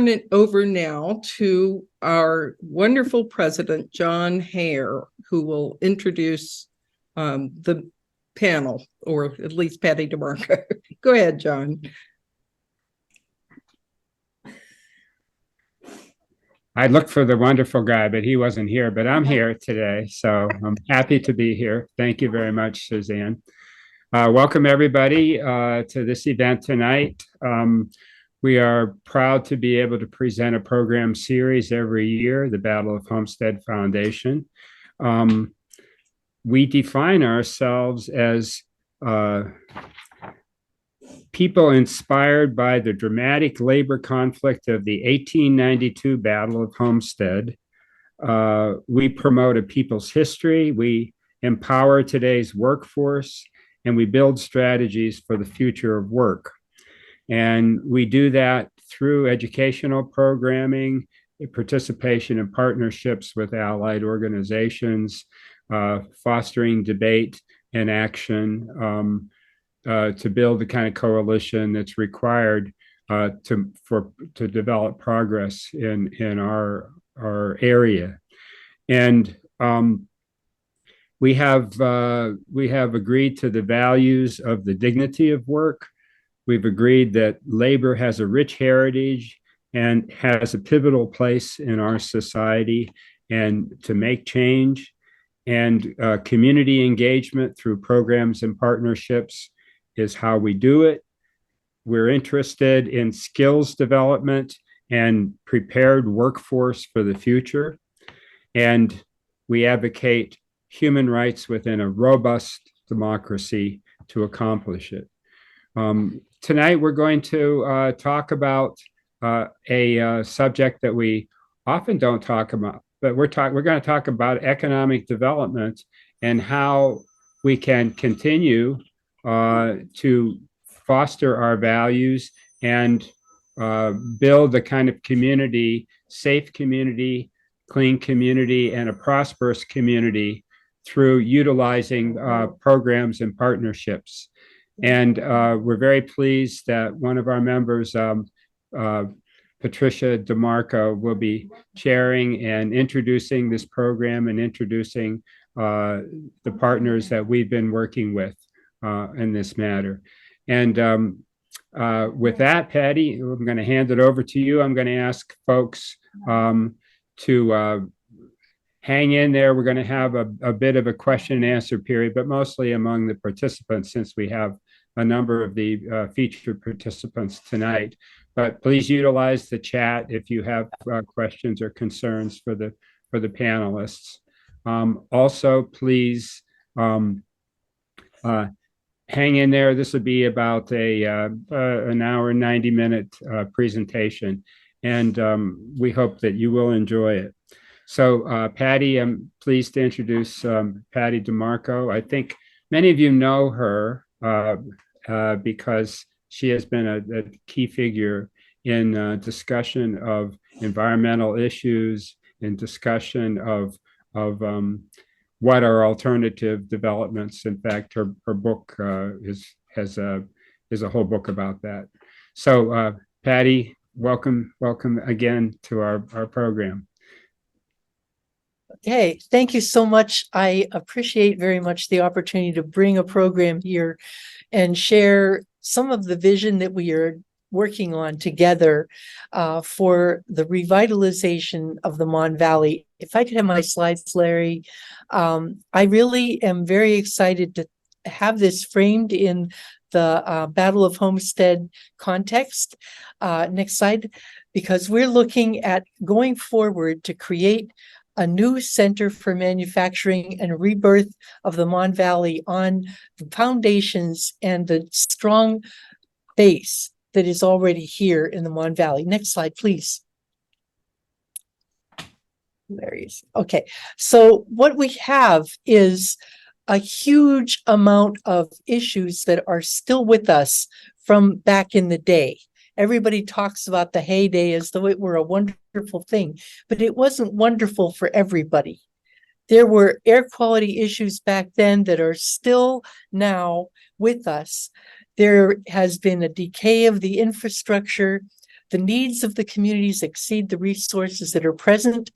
turn it over now to our wonderful president, John Hare, who will introduce the panel, or at least Patty DeMarco. Go ahead, John. I looked for the wonderful guy, but he wasn't here, but I'm here today. So I'm happy to be here. Thank you very much, Suzanne. Welcome everybody to this event tonight. We are proud to be able to present a program series every year, the Battle of Homestead Foundation. We define ourselves as people inspired by the dramatic labor conflict of the 1892 Battle of Homestead. We promote a people's history, we empower today's workforce, and we build strategies for the future of work. And we do that through educational programming, participation in partnerships with allied organizations, fostering debate and action, to build the kind of coalition that's required to develop progress in our area. And we have agreed to the values of the dignity of work. We've agreed that labor has a rich heritage and has a pivotal place in our society and to make change. And community engagement through programs and partnerships is how we do it. We're interested in skills development and prepared workforce for the future. And we advocate human rights within a robust democracy to accomplish it. Tonight, we're going to talk about a subject that we often don't talk about, but we're going to talk about economic development and how we can continue to foster our values and build the kind of community, safe community, clean community, and a prosperous community through utilizing programs and partnerships. And we're very pleased that one of our members, Patricia DeMarco, will be chairing and introducing this program and introducing the partners that we've been working with in this matter. And with that, Patty, I'm going to hand it over to you. I'm going to ask folks to hang in there. We're going to have a bit of a question and answer period, but mostly among the participants, since we have a number of the featured participants tonight. But please utilize the chat if you have questions or concerns for the panelists. Also, please hang in there. This will be about an hour and 90-minute presentation, and we hope that you will enjoy it. So, Patty, I'm pleased to introduce Patty DeMarco. I think many of you know her because she has been a key figure in discussion of environmental issues, in discussion of what are alternative developments. In fact, her book is a whole book about that. So, Patty, welcome again to our program. Okay, thank you so much. I appreciate very much the opportunity to bring a program here and share some of the vision that we are working on together for the revitalization of the Mon Valley. If I could have my slides, Larry. I really am very excited to have this framed in the Battle of Homestead context. Next slide, because we're looking at going forward to create a new center for manufacturing and rebirth of the Mon Valley on the foundations and the strong base that is already here in the Mon Valley. Next slide, please. There he is. Okay, so what we have is a huge amount of issues that are still with us from back in the day. Everybody talks about the heyday as though it were a wonderful thing, but it wasn't wonderful for everybody. There were air quality issues back then that are still now with us. There has been a decay of the infrastructure. The needs of the communities exceed the resources that are present,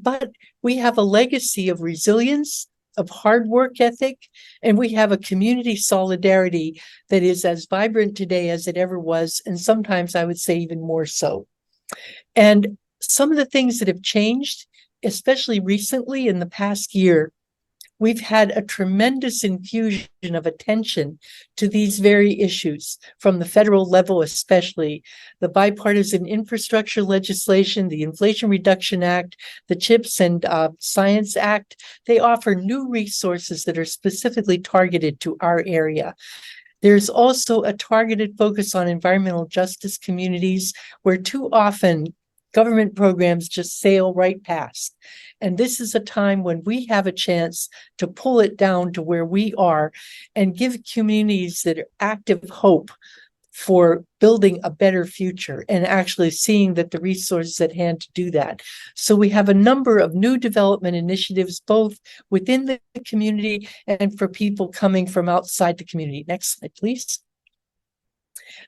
but we have a legacy of resilience, of hard work ethic, and we have a community solidarity that is as vibrant today as it ever was, and sometimes I would say even more so. And some of the things that have changed, especially recently in the past year, we've had a tremendous infusion of attention to these very issues from the federal level, especially the bipartisan infrastructure legislation, the Inflation Reduction Act, the CHIPS and Science Act. They offer new resources that are specifically targeted to our area. There's also a targeted focus on environmental justice communities, where too often government programs just sail right past. And this is a time when we have a chance to pull it down to where we are and give communities that are active hope for building a better future and actually seeing that the resources at hand to do that. So we have a number of new development initiatives, both within the community and for people coming from outside the community. Next slide, please.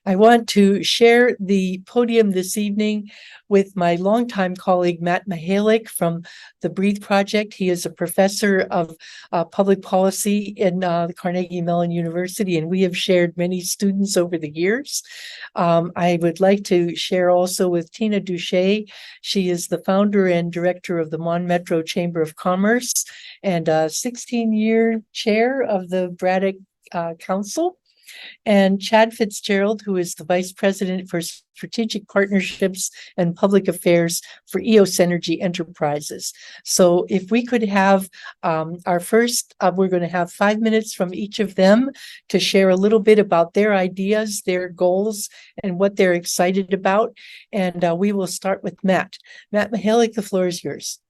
I want to share the podium this evening with my longtime colleague, Matt Mehalik from the Breathe Project. He is a professor of public policy in the Carnegie Mellon University, and we have shared many students over the years. I would like to share also with Tina Doose. She is the founder and director of the Mon Metro Chamber of Commerce and a 16-year chair of the Braddock Council. And Chad FitzGerald, who is the Vice President for Strategic Partnerships and Public Affairs for EOS Energy Enterprises. So if we could have our first, we're going to have 5 minutes from each of them to share a little bit about their ideas, their goals, and what they're excited about. And we will start with Matt. Matt Mehalik, the floor is yours.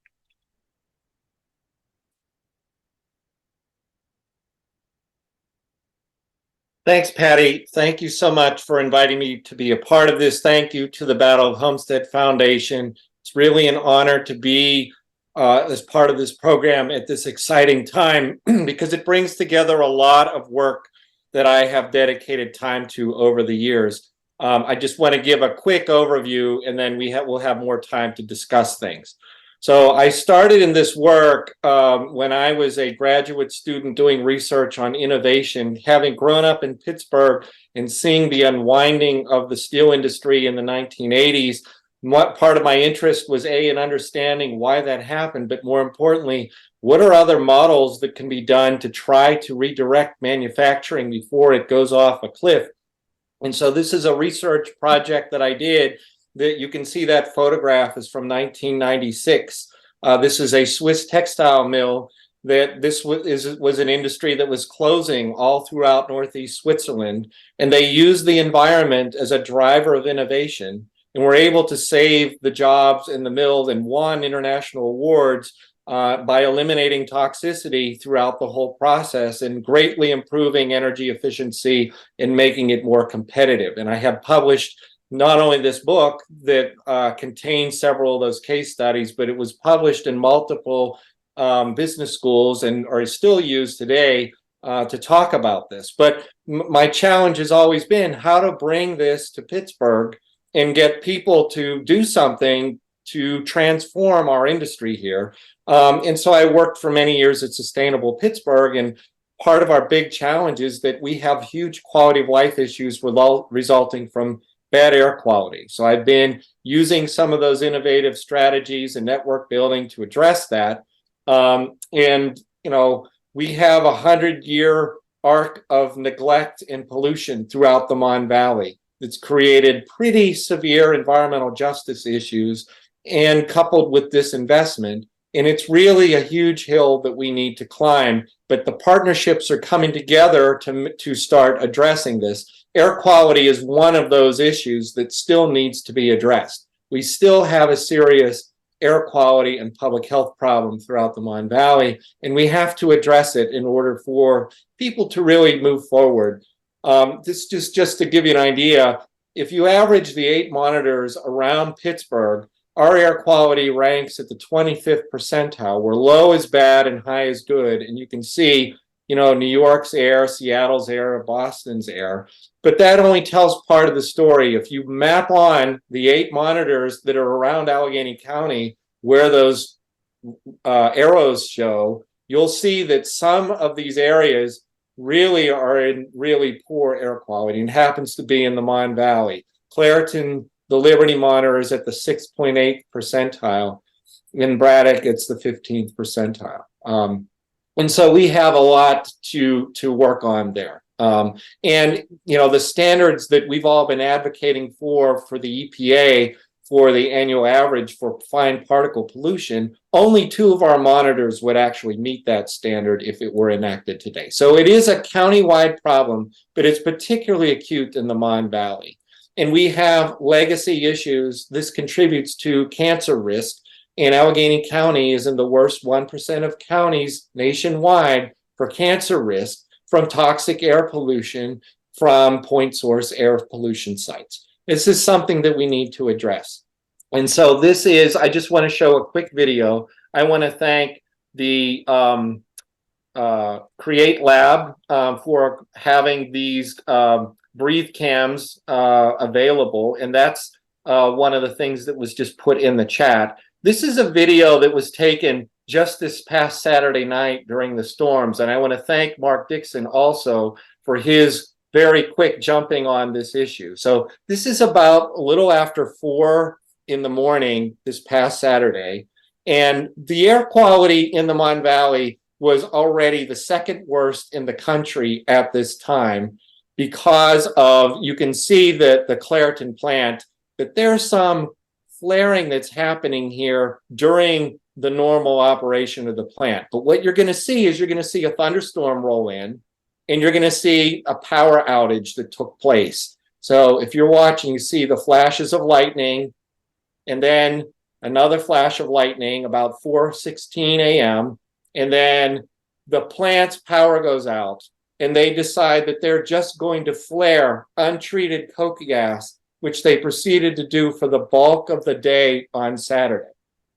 Thanks, Patty. Thank you so much for inviting me to be a part of this. Thank you to the Battle of Homestead Foundation. It's really an honor to be as part of this program at this exciting time because it brings together a lot of work that I have dedicated time to over the years. I just want to give a quick overview, and then we'll have more time to discuss things. So I started in this work when I was a graduate student doing research on innovation, having grown up in Pittsburgh and seeing the unwinding of the steel industry in the 1980s. What part of my interest was in understanding why that happened, but more importantly, what are other models that can be done to try to redirect manufacturing before it goes off a cliff? And so this is a research project that I did. That you can see that photograph is from 1996. This is a Swiss textile mill that was an industry that was closing all throughout Northeast Switzerland. And they used the environment as a driver of innovation and were able to save the jobs in the mill and won international awards by eliminating toxicity throughout the whole process and greatly improving energy efficiency and making it more competitive. And I have published not only this book that contains several of those case studies, but it was published in multiple business schools and are still used today to talk about this. But my challenge has always been how to bring this to Pittsburgh and get people to do something to transform our industry here. And so I worked for many years at Sustainable Pittsburgh, and part of our big challenge is that we have huge quality of life issues resulting from bad air quality. So I've been using some of those innovative strategies and network building to address that. And, you know, we have a 100-year arc of neglect and pollution throughout the Mon Valley that's created pretty severe environmental justice issues and coupled with disinvestment. And it's really a huge hill that we need to climb, but the partnerships are coming together to start addressing this. Air quality is one of those issues that still needs to be addressed. We still have a serious air quality and public health problem throughout the Mon Valley, and we have to address it in order for people to really move forward. This just to give you an idea, if you average the 8 monitors around Pittsburgh, our air quality ranks at the 25th percentile, where low is bad and high is good. And you can see New York's air, Seattle's air, Boston's air. But that only tells part of the story. If you map on the 8 monitors that are around Allegheny County where those arrows show, you'll see that some of these areas really are in really poor air quality, and happens to be in the Mon Valley. Clairton, the Liberty monitor, is at the 6.8 percentile. In Braddock, it's the 15th percentile. And so we have a lot to work on there. And the standards that we've all been advocating for the EPA for the annual average for fine particle pollution, only 2 of our monitors would actually meet that standard if it were enacted today. So it is a countywide problem, but it's particularly acute in the Mon Valley. And we have legacy issues. This contributes to cancer risk. And Allegheny County is in the worst 1% of counties nationwide for cancer risk from toxic air pollution from point source air pollution sites. This is something that we need to address. And so I just want to show a quick video. I want to thank the Create Lab for having these breathe cams available. And that's one of the things that was just put in the chat. This is a video that was taken just this past Saturday night during the storms. And I want to thank Mark Dixon also for his very quick jumping on this issue. So this is about a little after 4 in the morning this past Saturday. And the air quality in the Mon Valley was already the 2nd worst in the country at this time because of, you can see that the Clairton plant, that there's some flaring that's happening here during the normal operation of the plant. But what you're going to see is you're going to see a thunderstorm roll in, and you're going to see a power outage that took place. So if you're watching, you see the flashes of lightning, and then another flash of lightning about 4:16 a.m. And then the plant's power goes out, and they decide that they're just going to flare untreated coke gas, which they proceeded to do for the bulk of the day on Saturday.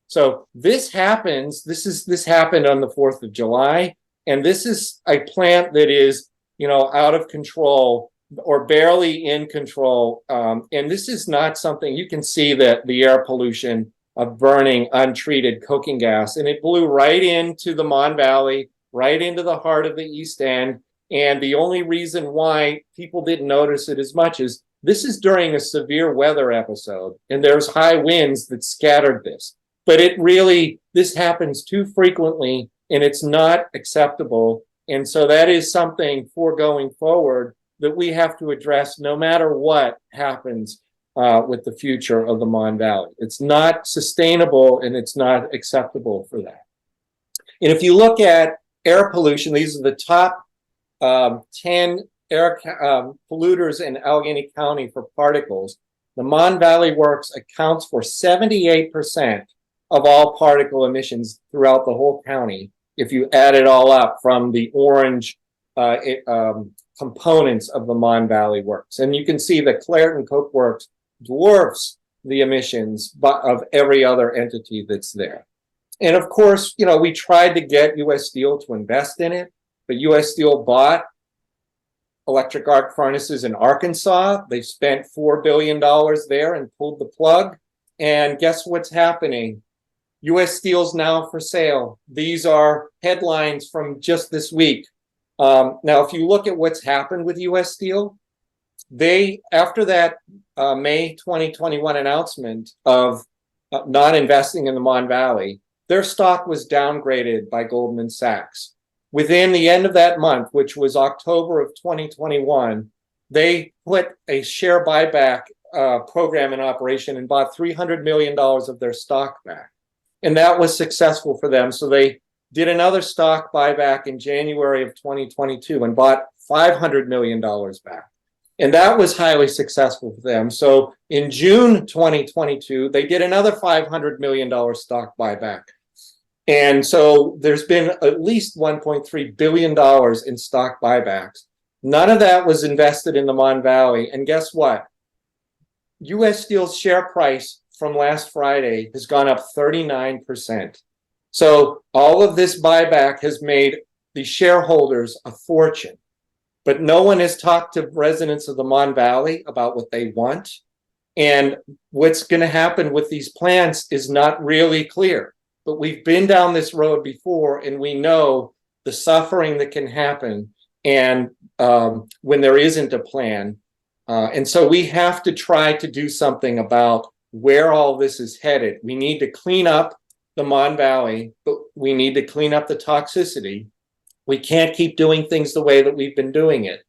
So this happens, this happened on the 4th of July, and this is a plant that is, out of control or barely in control. And this is not something, you can see that the air pollution of burning untreated coking gas, and it blew right into the Mon Valley, right into the heart of the East End. And the only reason why people didn't notice it as much is this is during a severe weather episode, and there's high winds that scattered this. But this happens too frequently, and it's not acceptable. And so that is something for going forward that we have to address no matter what happens with the future of the Mon Valley. It's not sustainable, and it's not acceptable for that. And if you look at air pollution, these are the top 10 air polluters in Allegheny County for particles. The Mon Valley Works accounts for 78% of all particle emissions throughout the whole county, if you add it all up from the orange components of the Mon Valley Works. And you can see that Clairton Coke Works dwarfs the emissions of every other entity that's there. And of course, we tried to get U.S. Steel to invest in it, but U.S. Steel bought electric arc furnaces in Arkansas. They spent $4 billion there and pulled the plug. And guess what's happening? U.S. Steel's now for sale. These are headlines from just this week. Now, if you look at what's happened with U.S. Steel, after that May 2021 announcement of not investing in the Mon Valley, their stock was downgraded by Goldman Sachs. Within the end of that month, which was October of 2021, they put a share buyback program in operation and bought $300 million of their stock back. And that was successful for them. So they did another stock buyback in January of 2022 and bought $500 million back. And that was highly successful for them. So in June 2022, they did another $500 million stock buyback. And so there's been at least $1.3 billion in stock buybacks. None of that was invested in the Mon Valley. And guess what? U.S. Steel's share price from last Friday has gone up 39%. So all of this buyback has made the shareholders a fortune. But no one has talked to residents of the Mon Valley about what they want. And what's going to happen with these plants is not really clear. But we've been down this road before, and we know the suffering that can happen and when there isn't a plan. And so we have to try to do something about where all this is headed. We need to clean up the Mon Valley, but we need to clean up the toxicity. We can't keep doing things the way that we've been doing it.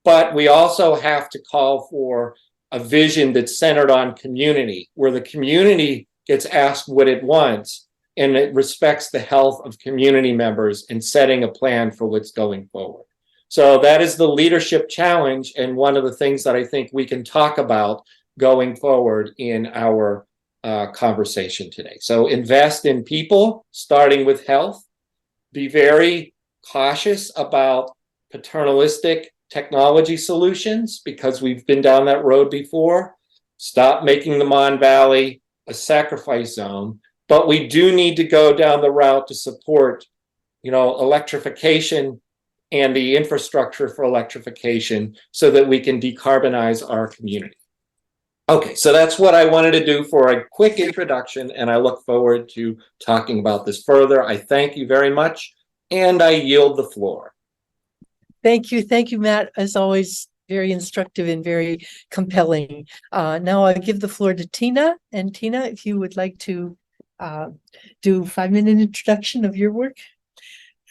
But we also have to call for a vision that's centered on community, where the community gets asked what it wants and it respects the health of community members in setting a plan for what's going forward. So that is the leadership challenge, and one of the things that I think we can talk about going forward in our conversation today. So invest in people, starting with health. Be very cautious about paternalistic technology solutions, because we've been down that road before. Stop making the Mon Valley a sacrifice zone. But we do need to go down the route to support, electrification and the infrastructure for electrification so that we can decarbonize our community. Okay, so that's what I wanted to do for a quick introduction, and I look forward to talking about this further. I thank you very much, and I yield the floor. Thank you. Thank you, Matt. As always, very instructive and very compelling. Now I give the floor to Tina. And Tina, if you would like to do a 5-minute introduction of your work.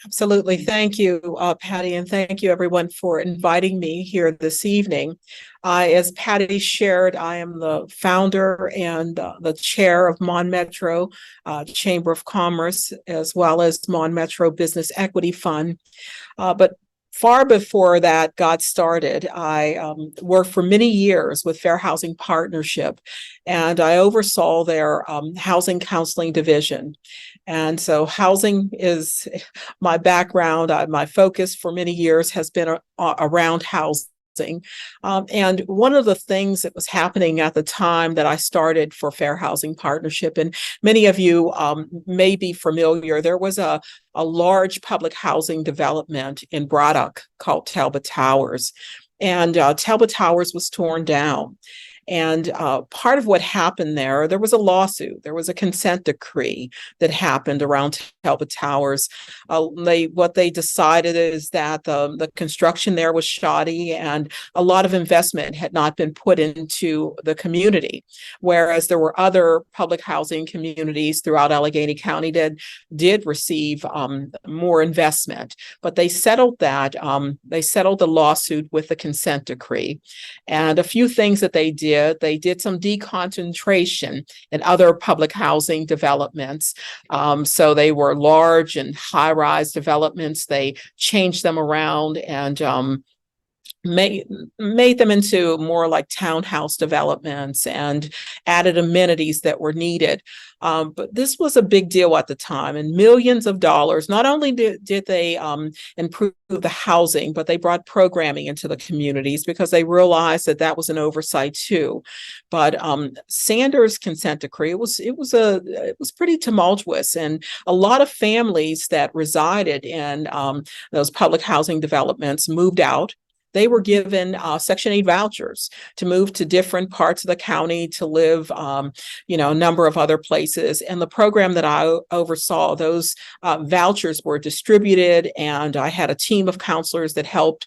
Absolutely. Thank you, Patty, and thank you everyone for inviting me here this evening. As Patty shared, I am the founder and the chair of Mon Metro Chamber of Commerce, as well as Mon Metro Business Equity Fund. But far before that got started, I worked for many years with Fair Housing Partnership, and I oversaw their housing counseling division. And so housing is my background. My focus for many years has been around housing. And one of the things that was happening at the time that I started for Fair Housing Partnership, and many of you may be familiar, there was a large public housing development in Braddock called Talbot Towers. And Talbot Towers was torn down. And part of what happened there was a lawsuit. There was a consent decree that happened around Talbot Towers. What they decided is that the construction there was shoddy and a lot of investment had not been put into the community, whereas there were other public housing communities throughout Allegheny County that did receive more investment. But they settled that. They settled the lawsuit with the consent decree. And a few things that they did some deconcentration in other public housing developments. So they were large and high-rise developments. They changed them around and made them into more like townhouse developments and added amenities that were needed. But this was a big deal at the time, and millions of dollars. Not only did they improve the housing, but they brought programming into the communities because they realized that was an oversight too. But Sanders' consent decree, it was pretty tumultuous, and a lot of families that resided in those public housing developments moved out. They were given Section 8 vouchers to move to different parts of the county to live, a number of other places. And the program that I oversaw, those vouchers were distributed, and I had a team of counselors that helped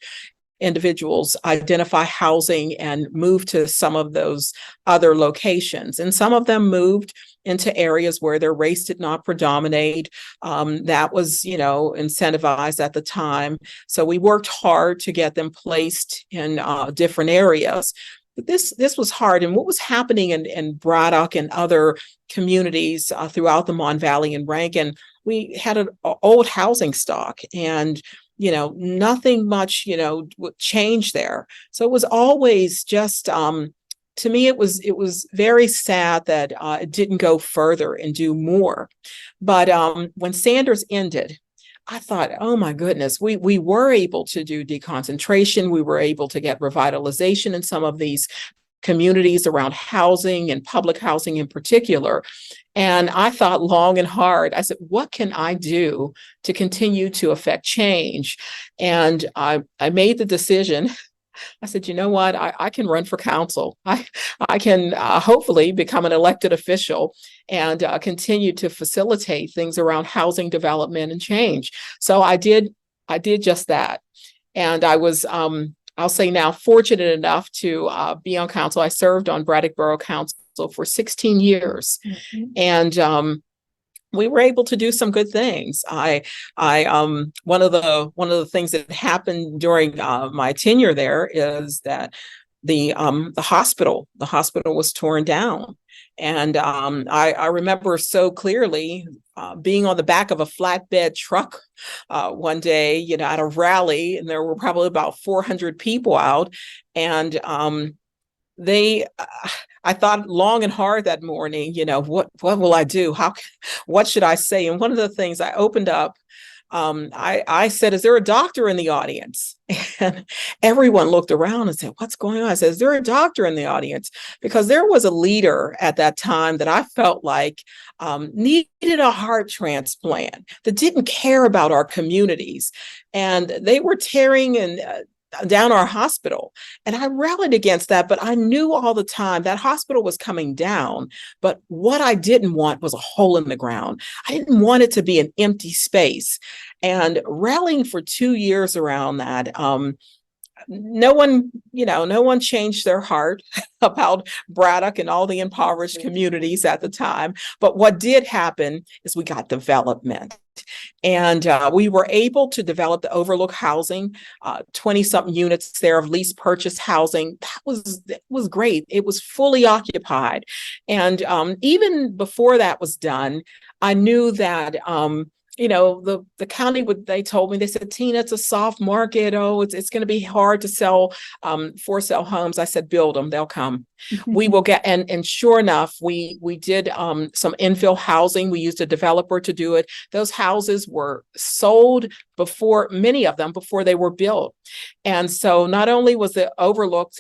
individuals identify housing and move to some of those other locations. And some of them moved into areas where their race did not predominate. That was, incentivized at the time. So we worked hard to get them placed in different areas. But this was hard. And what was happening in Braddock and other communities throughout the Mon Valley and Rankin, we had an old housing stock, and nothing much, would change there. So it was always just, to me, it was very sad that it didn't go further and do more. But when Sanders ended, I thought, oh my goodness, we were able to do deconcentration. We were able to get revitalization in some of these communities around housing and public housing in particular. And I thought long and hard. I said, what can I do to continue to affect change? And I made the decision. I said, you know what? I can run for council. I can hopefully become an elected official and continue to facilitate things around housing development and change. So I did just that. And I was, I'll say now, fortunate enough to be on council. I served on Braddock Borough Council for 16 years. Mm-hmm. And we were able to do some good things. One of the things that happened during my tenure there is that the hospital was torn down. And I remember so clearly being on the back of a flatbed truck one day, at a rally, and there were probably about 400 people out. And I thought long and hard that morning, what will I do? What should I say? And one of the things I opened up, I said, is there a doctor in the audience? And everyone looked around and said, what's going on? I said, is there a doctor in the audience? Because there was a leader at that time that I felt like needed a heart transplant, that didn't care about our communities. And they were tearing down our hospital. And I rallied against that, but I knew all the time that hospital was coming down. But what I didn't want was a hole in the ground. I didn't want it to be an empty space. And rallying for 2 years around that, no one changed their heart about Braddock and all the impoverished communities at the time. But what did happen is we got development. And we were able to develop the Overlook housing, 20-something units there of lease purchase housing. That was great. It was fully occupied. And even before that was done, I knew that the county they told me, they said, Tina, it's a soft market. Oh, it's going to be hard to sell for sale homes. I said, build them, they'll come. Mm-hmm. We will get, and sure enough, we did some infill housing. We used a developer to do it. Those houses were sold many of them before they were built. And so not only was the Overlook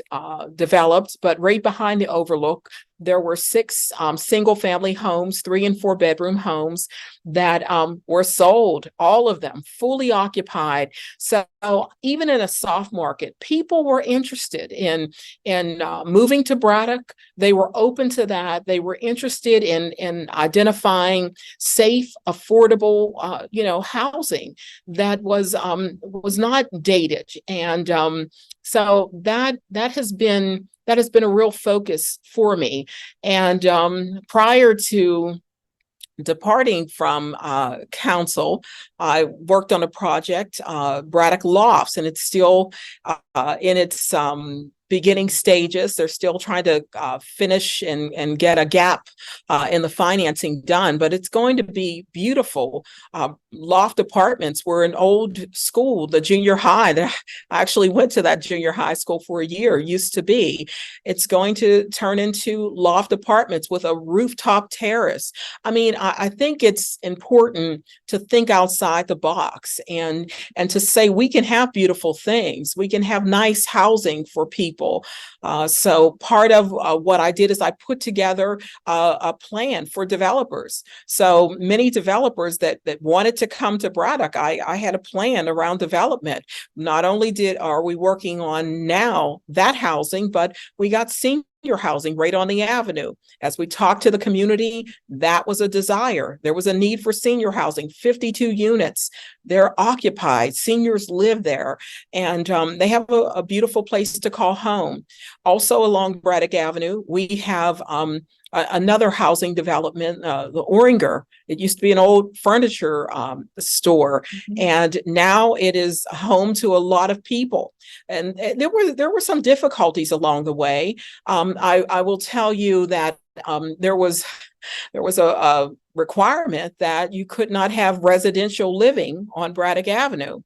developed, but right behind the Overlook, there were 6 single family homes, 3 and 4 bedroom homes that were sold, all of them fully occupied. So even in a soft market, people were interested in moving to Braddock. They were open to that. They were interested in identifying safe, affordable, housing that was not dated. And so that has been a real focus for me. And prior to departing from council, I worked on a project, Braddock Lofts, and it's still in its beginning stages. They're still trying to finish and get a gap in the financing done, but it's going to be beautiful. Loft apartments were an old school, the junior high. I actually went to that junior high school for a year, used to be. It's going to turn into loft apartments with a rooftop terrace. I mean, I think it's important to think outside the box and to say we can have beautiful things. We can have nice housing for people. So part of what I did is I put together a plan for developers. So many developers that wanted to come to Braddock, I had a plan around development. Not only are we working on now that housing, but we got senior housing right on the avenue. As we talked to the community, that was a desire. There was a need for senior housing, 52 units. They're occupied. Seniors live there, and they have a beautiful place to call home. Also along Braddock Avenue, we have another housing development, the Oringer. It used to be an old furniture store, mm-hmm. and now it is home to a lot of people. And there were some difficulties along the way. I will tell you that there was a requirement that you could not have residential living on Braddock Avenue.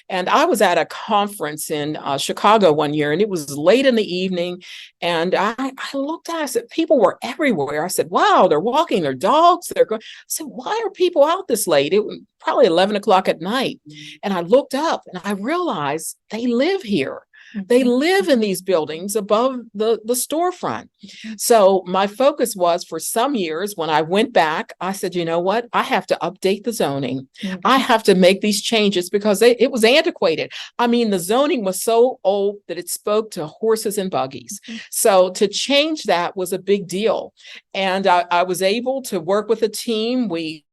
And I was at a conference in Chicago one year, and it was late in the evening. And I looked at it, I said, people were everywhere. I said, wow, they're walking their dogs. They're going. I said, why are people out this late? It was probably 11 o'clock at night. And I looked up and I realized they live here. They live in these buildings above the storefront. So my focus was, for some years, when I went back, I said, you know what? I have to update the zoning. I have to make these changes because it was antiquated. I mean, the zoning was so old that it spoke to horses and buggies. So to change that was a big deal. And I was able to work with a team. We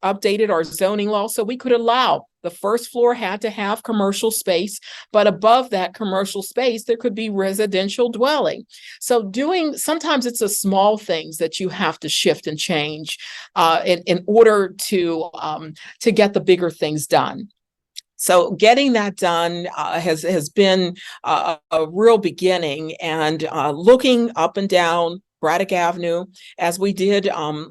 updated our zoning law so we could allow the first floor had to have commercial space, but above that commercial space, there could be residential dwelling. So sometimes it's the small things that you have to shift and change in order to get the bigger things done. So getting that done has been a real beginning, and looking up and down Braddock Avenue, as we did,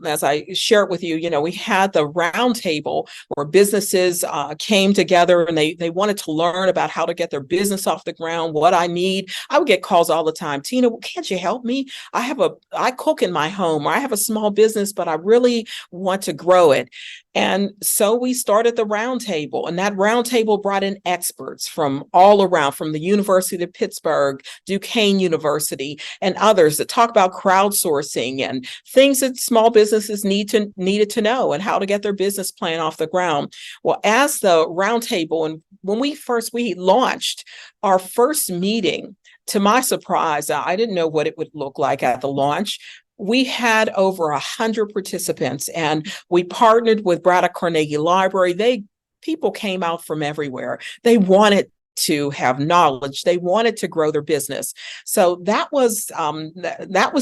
as I shared with you, we had the round table where businesses came together and they wanted to learn about how to get their business off the ground, what I need. I would get calls all the time. Tina, can't you help me? I cook in my home, or I have a small business, but I really want to grow it. And so we started the roundtable, and that roundtable brought in experts from all around, from the University of Pittsburgh, Duquesne University, and others that talk about crowdsourcing and things that small businesses needed to know, and how to get their business plan off the ground. Well, as the roundtable, and when we launched our first meeting, to my surprise, I didn't know what it would look like at the launch. We had over 100 participants, and we partnered with Braddock Carnegie Library. People came out from everywhere. They wanted to have knowledge. They wanted to grow their business. So that was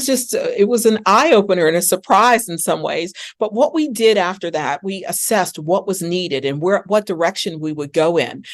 just, it was an eye-opener and a surprise in some ways. But what we did after that, we assessed what was needed and what direction we would go in.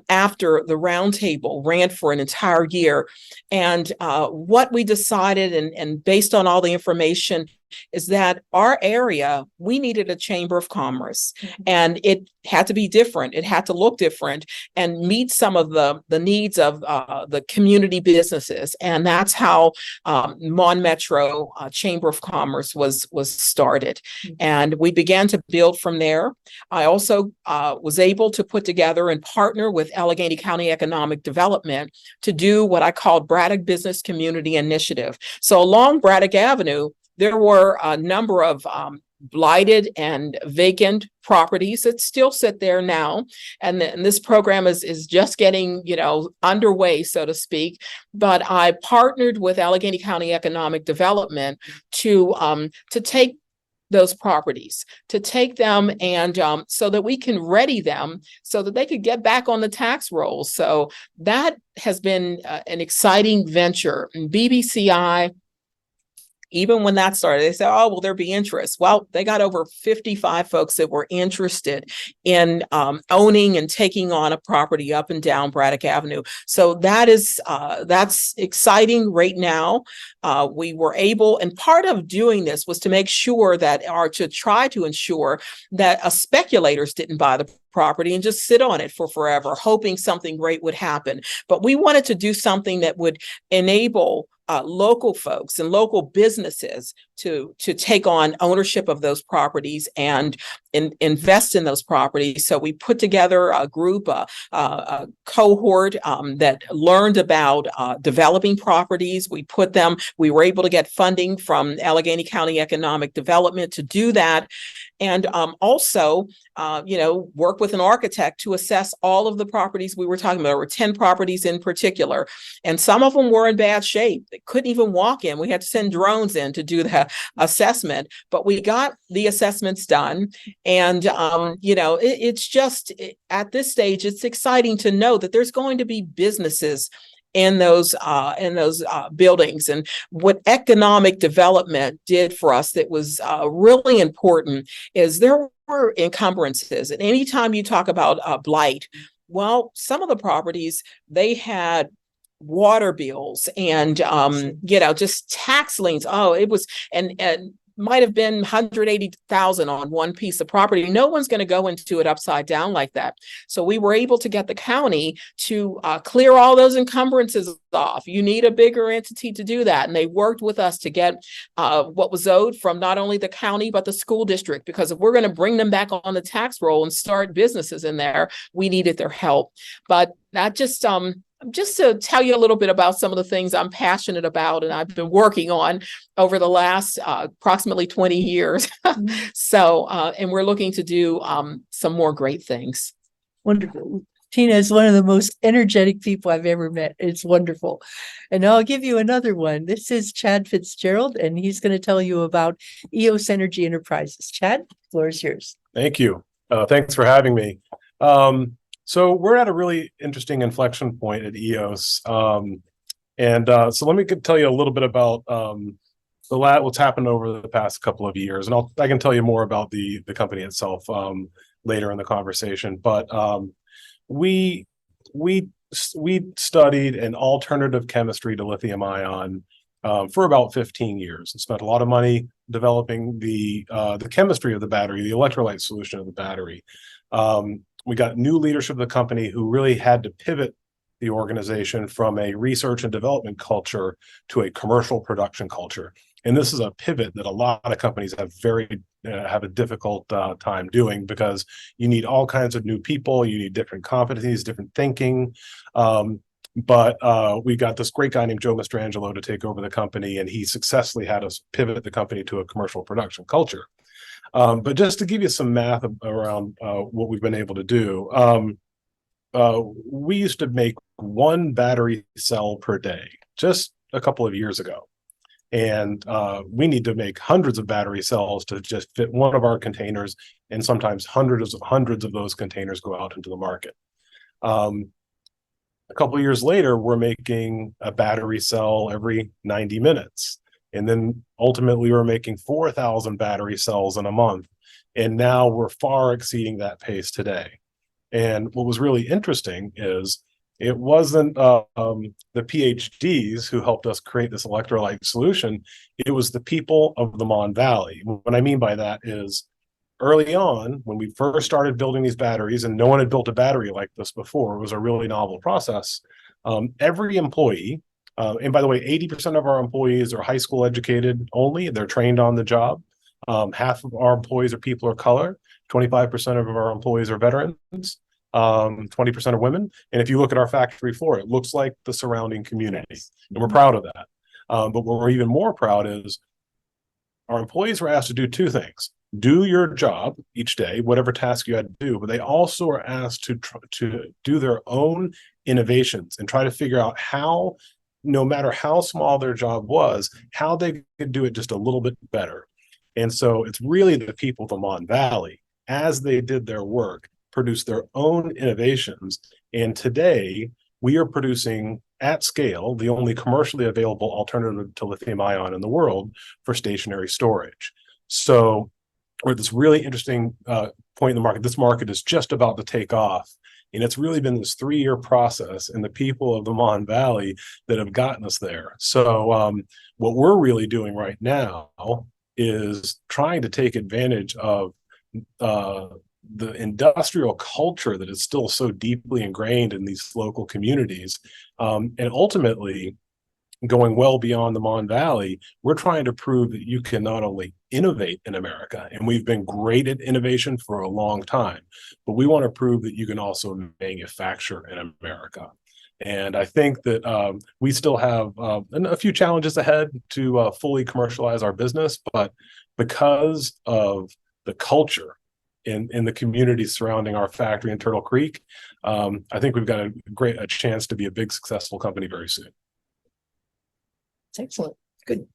After the roundtable ran for an entire year. And what we decided, and based on all the information, is that our area, we needed a chamber of commerce, and it had to be different. It had to look different and meet some of the needs of the community businesses. And that's how Mon Metro Chamber of Commerce was started. And we began to build from there. I also was able to put together and partner with Allegheny County Economic Development to do what I called Braddock Business Community Initiative. So along Braddock Avenue, there were a number of blighted and vacant properties that still sit there now. And this program is just getting, underway, so to speak. But I partnered with Allegheny County Economic Development to take those properties, to take them and so that we can ready them so that they could get back on the tax rolls. So that has been an exciting venture. And BBCI, even when that started, they said, oh, will there be interest? Well, they got over 55 folks that were interested in owning and taking on a property up and down Braddock Avenue. So that's exciting right now. We were able, and part of doing this was to make sure to try to ensure that speculators didn't buy the property and just sit on it for forever, hoping something great would happen. But we wanted to do something that would enable local folks and local businesses to take on ownership of those properties and invest in those properties. So we put together a group, a cohort that learned about developing properties. We were able to get funding from Allegheny County Economic Development to do that. And also, work with an architect to assess all of the properties we were talking about. There were 10 properties in particular, and some of them were in bad shape. They couldn't even walk in. We had to send drones in to do the assessment, but we got the assessments done. And, it's just, at this stage, it's exciting to know that there's going to be businesses in those buildings. And what economic development did for us that was really important is there were encumbrances. And anytime you talk about blight, well, some of the properties, they had water bills and just tax liens. Oh, it was and might have been 180,000 on one piece of property. No one's going to go into it upside down like that. So we were able to get the county to clear all those encumbrances off. You need a bigger entity to do that. And they worked with us to get what was owed from not only the county, but the school district, because if we're going to bring them back on the tax roll and start businesses in there, we needed their help. But that just Just to tell you a little bit about some of the things I'm passionate about and I've been working on over the last approximately 20 years. So, and we're looking to do some more great things. Wonderful. Tina is one of the most energetic people I've ever met. It's wonderful. And I'll give you another one. This is Chad FitzGerald, and he's going to tell you about EOS Energy Enterprises. Chad, the floor is yours. Thank you. Thanks for having me. So we're at a really interesting inflection point at EOS. So let me tell you a little bit about what's happened over the past couple of years, and I can tell you more about the company itself later in the conversation. But we studied an alternative chemistry to lithium ion for about 15 years and spent a lot of money developing the chemistry of the battery, the electrolyte solution of the battery. We got new leadership of the company who really had to pivot the organization from a research and development culture to a commercial production culture. And this is a pivot that a lot of companies have a difficult time doing, because you need all kinds of new people, you need different competencies, different thinking. But we got this great guy named Joe Mastrangelo to take over the company, and he successfully had us pivot the company to a commercial production culture. But just to give you some math around what we've been able to do, we used to make one battery cell per day just a couple of years ago. And we need to make hundreds of battery cells to just fit one of our containers, and sometimes hundreds of those containers go out into the market. A couple of years later, we're making a battery cell every 90 minutes. And then ultimately, we're making 4,000 battery cells in a month. And now we're far exceeding that pace today. And what was really interesting is it wasn't the PhDs who helped us create this electrolyte solution. It was the people of the Mon Valley. What I mean by that is, early on, when we first started building these batteries, and no one had built a battery like this before, it was a really novel process. Every employee, and by the way, 80% of our employees are high school educated only. They're trained on the job. Half of our employees are people of color. 25% of our employees are veterans. 20% are women. And if you look at our factory floor, it looks like the surrounding community. And we're proud of that. But what we're even more proud is our employees were asked to do two things. Do your job each day, whatever task you had to do, but they also are asked to do their own innovations and try to figure out how, no matter how small their job was, how they could do it just a little bit better. And so it's really the people of the Mon Valley, as they did their work, produced their own innovations. And today we are producing at scale the only commercially available alternative to lithium ion in the world for stationary storage. So we're at this really interesting point in the market. This market is just about to take off. And it's really been this 3-year process and the people of the Mon Valley that have gotten us there. So what we're really doing right now is trying to take advantage of the industrial culture that is still so deeply ingrained in these local communities. And ultimately, going well beyond the Mon Valley, we're trying to prove that you can not only innovate in America, and we've been great at innovation for a long time, but we want to prove that you can also manufacture in America. And I think that we still have a few challenges ahead to fully commercialize our business, but because of the culture in the communities surrounding our factory in Turtle Creek, I think we've got a chance to be a big successful company very soon. Excellent. Good.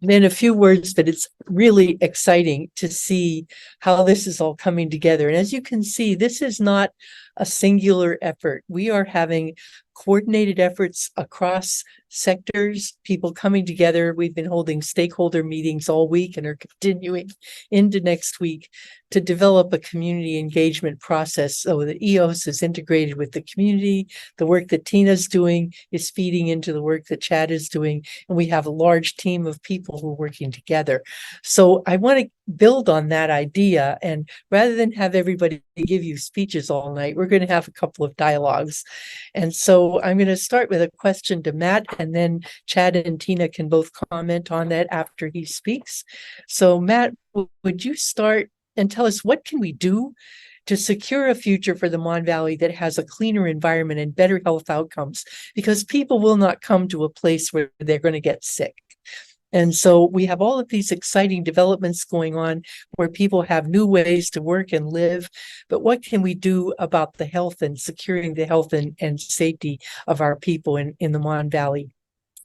In a few words, but it's really exciting to see how this is all coming together. And as you can see, this is not a singular effort. We are having coordinated efforts across sectors, people coming together. We've been holding stakeholder meetings all week and are continuing into next week to develop a community engagement process so that EOS is integrated with the community. The work that Tina's doing is feeding into the work that Chad is doing, and we have a large team of people who are working together. So I want to build on that idea, and rather than have everybody give you speeches all night, we're going to have a couple of dialogues. And so I'm going to start with a question to Matt, and then Chad and Tina can both comment on that after he speaks. So Matt, would you start and tell us, what can we do to secure a future for the Mon Valley that has a cleaner environment and better health outcomes, because people will not come to a place where they're going to get sick. And so we have all of these exciting developments going on where people have new ways to work and live. But what can we do about the health and securing the health and safety of our people in the Mon Valley?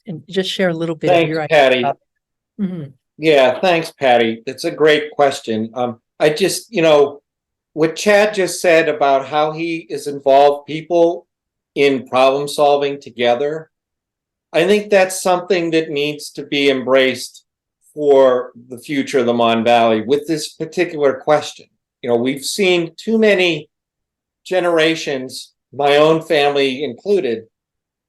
And just share a little bit of Thanks, your Patty. idea. Mhm. Yeah, thanks, Patty. It's a great question. I just, what Chad just said about how he is involved people in problem solving together, I think that's something that needs to be embraced for the future of the Mon Valley with this particular question. We've seen too many generations, my own family included,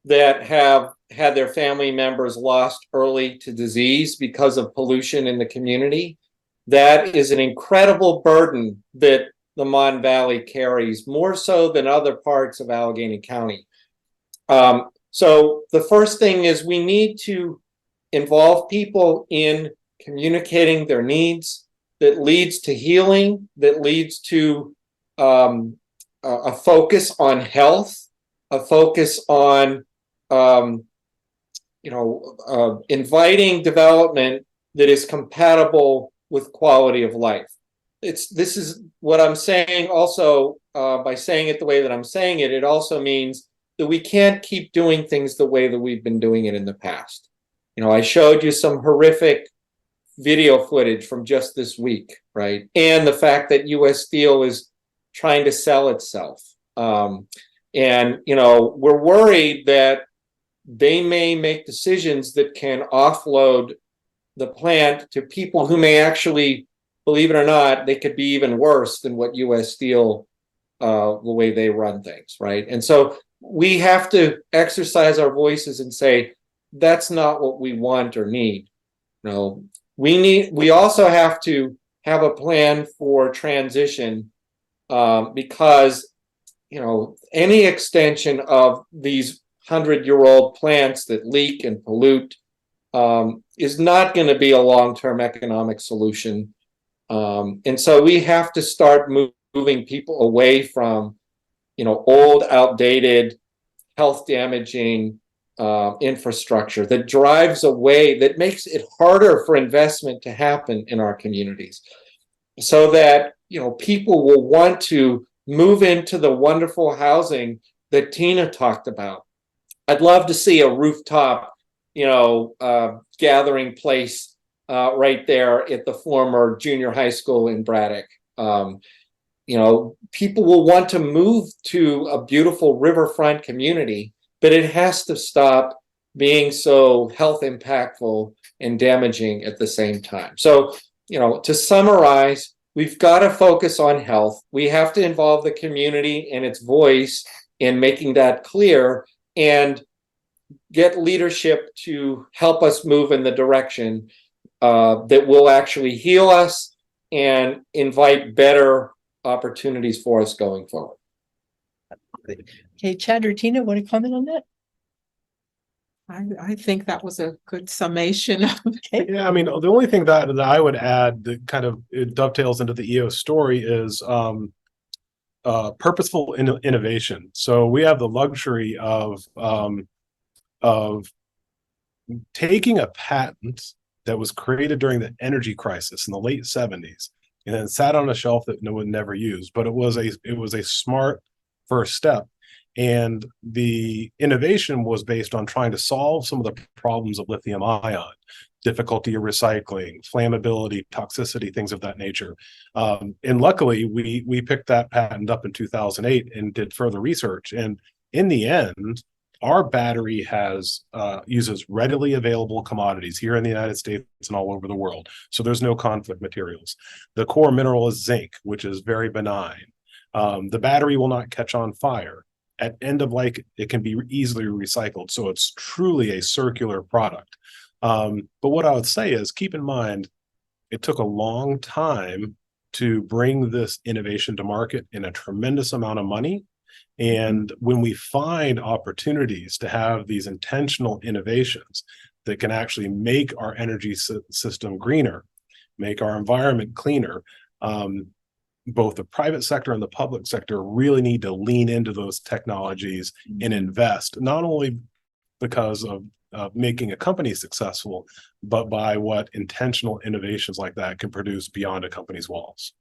that have had their family members lost early to disease because of pollution in the community. That is an incredible burden that the Mon Valley carries, more so than other parts of Allegheny County. So the first thing is we need to involve people in communicating their needs. That leads to healing, that leads to a focus on health, a focus on inviting development that is compatible with quality of life. This is what I'm saying also, by saying it the way that I'm saying it, it also means that we can't keep doing things the way that we've been doing it in the past. I showed you some horrific video footage from just this week, right? And the fact that U.S. Steel is trying to sell itself. And we're worried that they may make decisions that can offload the plant to people who may actually, believe it or not, they could be even worse than what U.S. Steel, the way they run things, right? And so we have to exercise our voices and say, that's not what we want or need. We also have to have a plan for transition, because, any extension of these 100-year-old plants that leak and pollute is not going to be a long-term economic solution. And so we have to start moving people away from, old, outdated, health-damaging infrastructure that drives away, that makes it harder for investment to happen in our communities, so that, people will want to move into the wonderful housing that Tina talked about. I'd love to see a rooftop, gathering place right there at the former junior high school in Braddock. People will want to move to a beautiful riverfront community, but it has to stop being so health impactful and damaging at the same time. So, to summarize, we've got to focus on health. We have to involve the community and its voice in making that clear, and get leadership to help us move in the direction that will actually heal us and invite better opportunities for us going forward. Okay, Chad or Tina, want to comment on that? I think that was a good summation. Okay. Yeah, the only thing that I would add that kind of it dovetails into the EOS story is purposeful innovation. So we have the luxury of taking a patent that was created during the energy crisis in the late 70s and then sat on a shelf that no one never used, but it was a smart first step. And the innovation was based on trying to solve some of the problems of lithium ion, difficulty of recycling, flammability, toxicity, things of that nature. And luckily, we picked that patent up in 2008 and did further research. And in the end, our battery uses readily available commodities here in the United States and all over the world. So there's no conflict materials. The core mineral is zinc, which is very benign. The battery will not catch on fire. At end of life, it can be easily recycled. So it's truly a circular product. But what I would say is, keep in mind, it took a long time to bring this innovation to market in a tremendous amount of money. And when we find opportunities to have these intentional innovations that can actually make our energy system greener, make our environment cleaner, both the private sector and the public sector really need to lean into those technologies and invest, not only because of making a company successful, but by what intentional innovations like that can produce beyond a company's walls.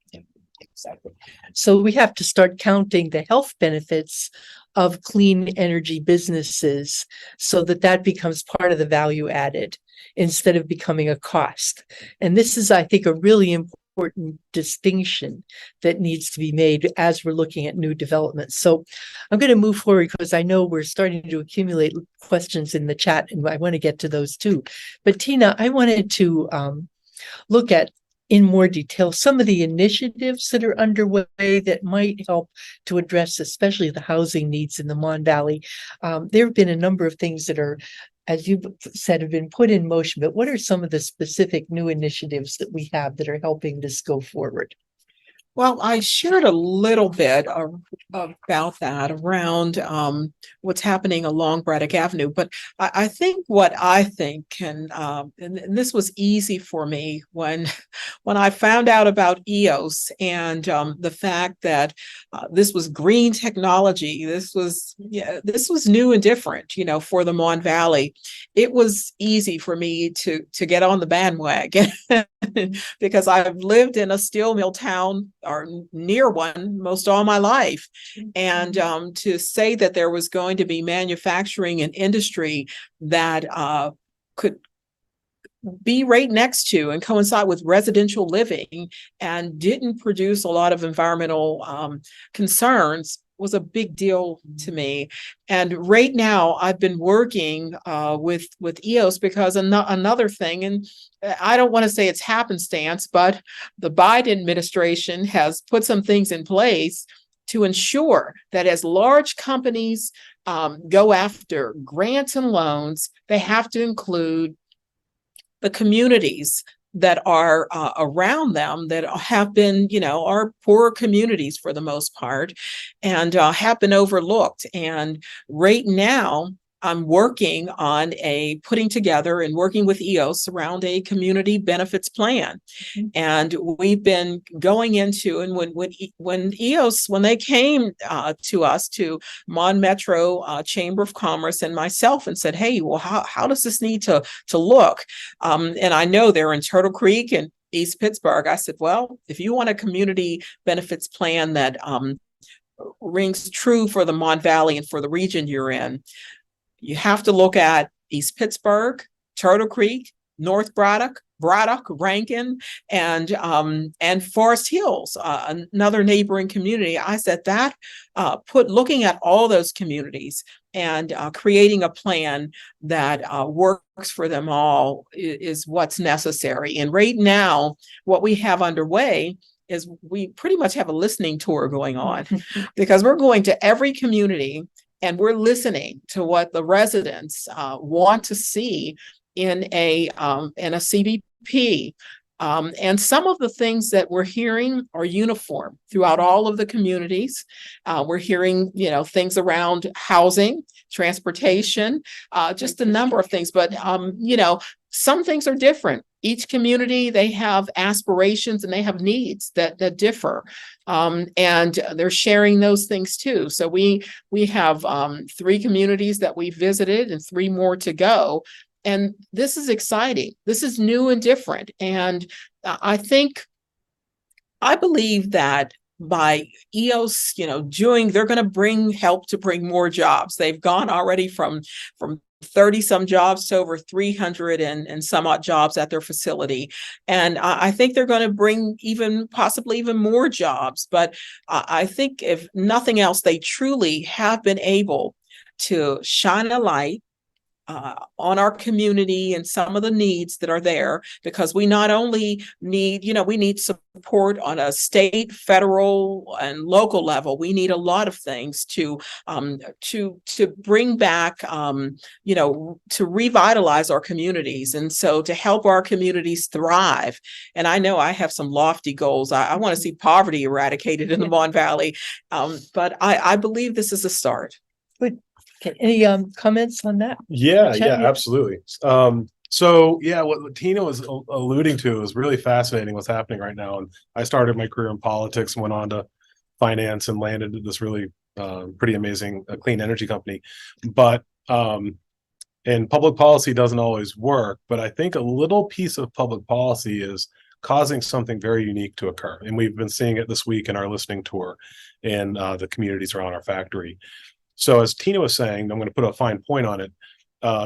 Exactly. So we have to start counting the health benefits of clean energy businesses so that that becomes part of the value added instead of becoming a cost. And this is, I think, a really important distinction that needs to be made as we're looking at new developments. So I'm going to move forward because I know we're starting to accumulate questions in the chat and I want to get to those too. But Tina, I wanted to look at in more detail some of the initiatives that are underway that might help to address especially the housing needs in the Mon Valley. There have been a number of things that are, as you said, have been put in motion, but what are some of the specific new initiatives that we have that are helping this go forward? Well, I shared a little bit about that around what's happening along Braddock Avenue, but I think what I think can, and this was easy for me when I found out about EOS and the fact that this was green technology. This was new and different, for the Mon Valley. It was easy for me to get on the bandwagon because I've lived in a steel mill town or near one most all my life. And to say that there was going to be manufacturing and industry that could be right next to and coincide with residential living and didn't produce a lot of environmental concerns was a big deal to me. And right now I've been working with EOS because another thing, and I don't want to say it's happenstance, but the Biden administration has put some things in place to ensure that as large companies go after grants and loans, they have to include the communities that are around them that have been, are poor communities for the most part and have been overlooked. And right now, I'm working on putting together and working with EOS around a community benefits plan. Mm-hmm. And we've been going into, and when EOS, when they came to us, to Mon Metro Chamber of Commerce and myself and said, hey, well, how does this need to look? And I know they're in Turtle Creek and East Pittsburgh. I said, well, if you want a community benefits plan that rings true for the Mon Valley and for the region you're in, you have to look at East Pittsburgh, Turtle Creek, North Braddock, Rankin, and Forest Hills, another neighboring community. I said that looking at all those communities and creating a plan that works for them all is what's necessary. And right now, what we have underway is we pretty much have a listening tour going on because we're going to every community and we're listening to what the residents want to see in a CBP. And some of the things that we're hearing are uniform throughout all of the communities. We're hearing, things around housing, transportation, just a number of things. But, some things are different. Each community, they have aspirations and they have needs that differ. And they're sharing those things too. So we have 3 communities that we visited and 3 more to go. And this is exciting. This is new and different. And I believe that by EOS, they're going to help to bring more jobs. They've gone already from 30 some jobs to over 300 and some odd jobs at their facility. And I think they're going to bring possibly even more jobs. But I think if nothing else, they truly have been able to shine a light on our community and some of the needs that are there, because we not only need, we need support on a state, federal, and local level. We need a lot of things to bring back, to revitalize our communities. And so to help our communities thrive. And I know I have some lofty goals. I want to see poverty eradicated in the Mon Valley. But I believe this is a start. Good. Okay. Any comments on that? Yeah, absolutely. So yeah, what Tina was alluding to is really fascinating what's happening right now. And I started my career in politics, went on to finance, and landed at this really pretty amazing clean energy company. But and public policy doesn't always work, but I think a little piece of public policy is causing something very unique to occur. And we've been seeing it this week in our listening tour in the communities around our factory. So as Tina was saying, I'm going to put a fine point on it.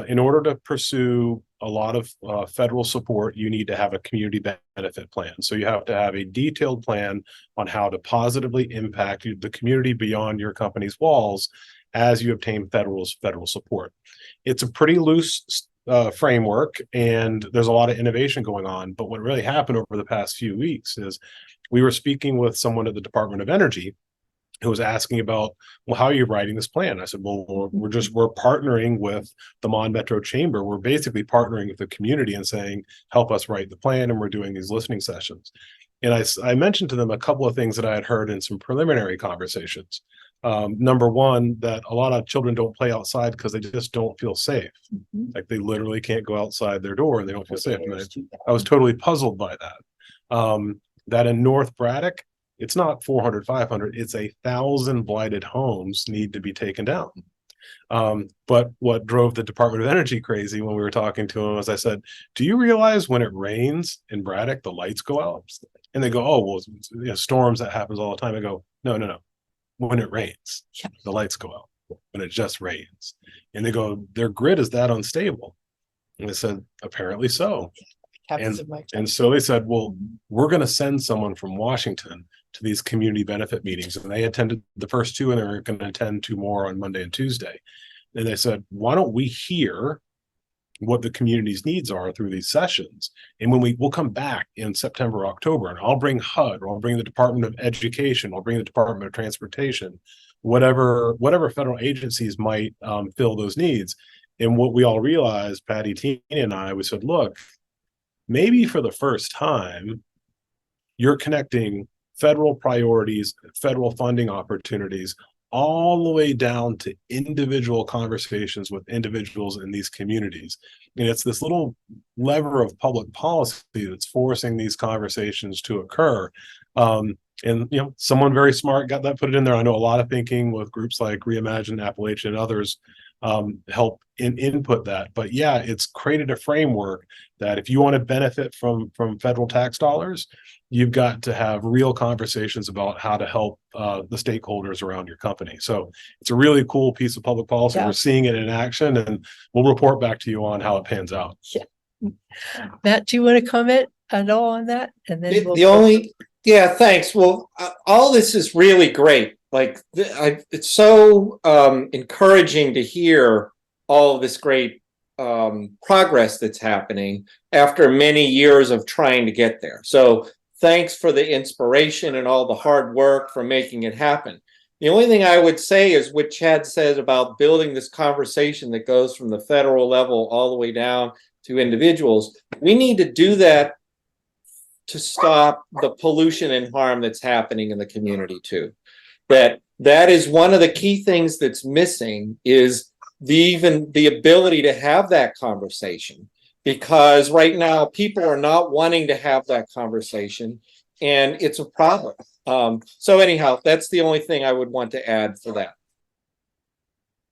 In order to pursue a lot of federal support, you need to have a community benefit plan. So you have to have a detailed plan on how to positively impact the community beyond your company's walls as you obtain federal support. It's a pretty loose framework, and there's a lot of innovation going on. But what really happened over the past few weeks is we were speaking with someone at the Department of Energy who was asking about, well, how are you writing this plan? I said, well, we're partnering with the Mon Metro Chamber. We're basically partnering with the community and saying, help us write the plan. And we're doing these listening sessions. And I mentioned to them a couple of things that I had heard in some preliminary conversations. Number one, that a lot of children don't play outside because they just don't feel safe. Like they literally can't go outside their door and they don't feel safe. And I was totally puzzled by that. That in North Braddock, it's not 400, 500, it's 1,000 blighted homes need to be taken down. But what drove the Department of Energy crazy when we were talking to them, as I said, do you realize when it rains in Braddock, the lights go out? And they go, oh, well, you know, storms, that happens all the time. I go, no. When it rains, the lights go out. When it just rains. And they go, their grid is that unstable. And I said, apparently so. And so they said, well, we're going to send someone from Washington to these community benefit meetings. And they attended the first two, and they're going to attend two more on Monday and Tuesday. And they said, why don't we hear what the community's needs are through these sessions? And when we'll come back in September, October, and I'll bring HUD, or I'll bring the Department of Education, I'll bring the Department of Transportation, whatever federal agencies might fill those needs. And what we all realized, Patty, Tina, and I, we said, look, maybe for the first time, you're connecting federal priorities, federal funding opportunities, all the way down to individual conversations with individuals in these communities. And it's this little lever of public policy that's forcing these conversations to occur. And, you know, someone very smart got that, put it in there. I know a lot of thinking with groups like Reimagine Appalachia and others help input that. But yeah, it's created a framework that if you want to benefit from federal tax dollars, you've got to have real conversations about how to help the stakeholders around your company. So it's a really cool piece of public policy. Yeah. We're seeing it in action, and we'll report back to you on how it pans out. Yeah. Matt, do you want to comment at all on that? And then yeah, thanks. Well, all this is really great. Like, it's so encouraging to hear all of this great progress that's happening after many years of trying to get there. So thanks for the inspiration and all the hard work for making it happen. The only thing I would say is what Chad said about building this conversation that goes from the federal level all the way down to individuals. We need to do that to stop the pollution and harm that's happening in the community too. That is one of the key things that's missing, is even the ability to have that conversation, because right now people are not wanting to have that conversation, and it's a problem. So anyhow, that's the only thing I would want to add for that.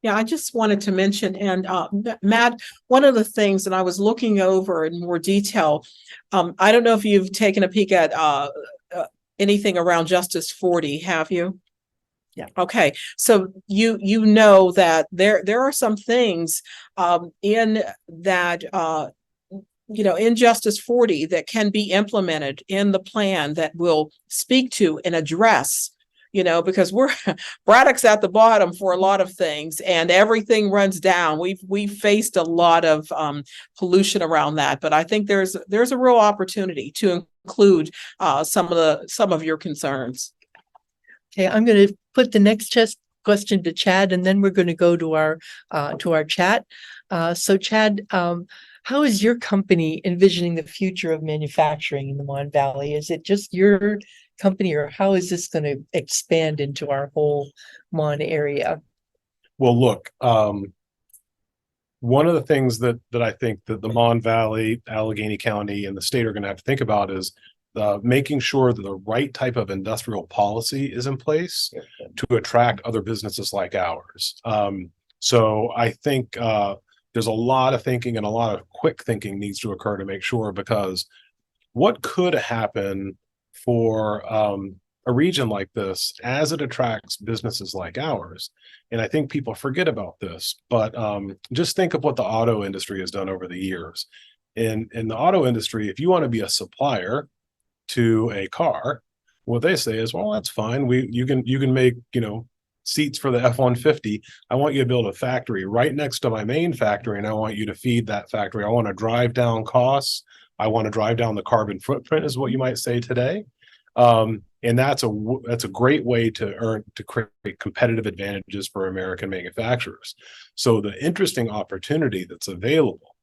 Yeah, I just wanted to mention, and Matt, one of the things that I was looking over in more detail, I don't know if you've taken a peek at anything around Justice 40, have you? Yeah. Okay. So you know that there are some things in that in Justice 40 that can be implemented in the plan that will speak to and address, because Braddock's at the bottom for a lot of things, and everything runs down. We've faced a lot of pollution around that, but I think there's a real opportunity to include some of your concerns. Okay, I'm going to put the next question to Chad, and then we're going to go to our chat. So Chad, how is your company envisioning the future of manufacturing in the Mon Valley? Is it just your company, or how is this going to expand into our whole Mon area? Well, look, one of the things that I think that the Mon Valley, Allegheny County, and the state are going to have to think about is making sure that the right type of industrial policy is in place to attract other businesses like ours. So I think there's a lot of thinking and a lot of quick thinking needs to occur to make sure, because what could happen for a region like this as it attracts businesses like ours? And I think people forget about this, but just think of what the auto industry has done over the years. In the auto industry, if you want to be a supplier to a car, what they say is, well, that's fine. You can make, seats for the F-150. I want you to build a factory right next to my main factory, and I want you to feed that factory. I want to drive down costs. I want to drive down the carbon footprint, is what you might say today. And that's a great way to create competitive advantages for American manufacturers. So the interesting opportunity that's available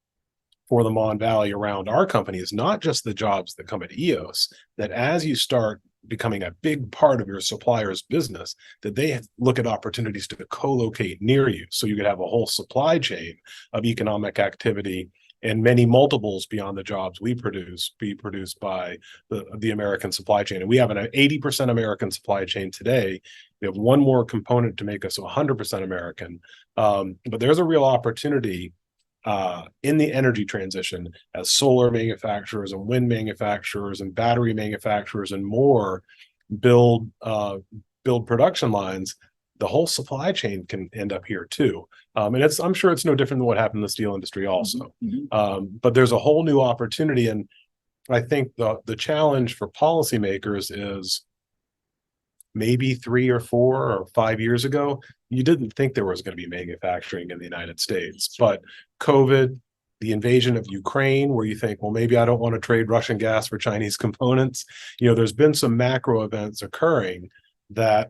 for the Mon Valley around our company is not just the jobs that come at EOS, that as you start becoming a big part of your supplier's business, that they look at opportunities to co-locate near you. So you could have a whole supply chain of economic activity and many multiples beyond the jobs we produce be produced by the American supply chain. And we have an 80% American supply chain today. We have one more component to make us 100% American. But there's a real opportunity in the energy transition as solar manufacturers and wind manufacturers and battery manufacturers and more build production lines. The whole supply chain can end up here too. And I'm sure it's no different than what happened in the steel industry also. But there's a whole new opportunity. And I think the challenge for policymakers is maybe 3 or 4 or 5 years ago, you didn't think there was going to be manufacturing in the United States. But COVID, the invasion of Ukraine, where you think, well, maybe I don't want to trade Russian gas for Chinese components. There's been some macro events occurring that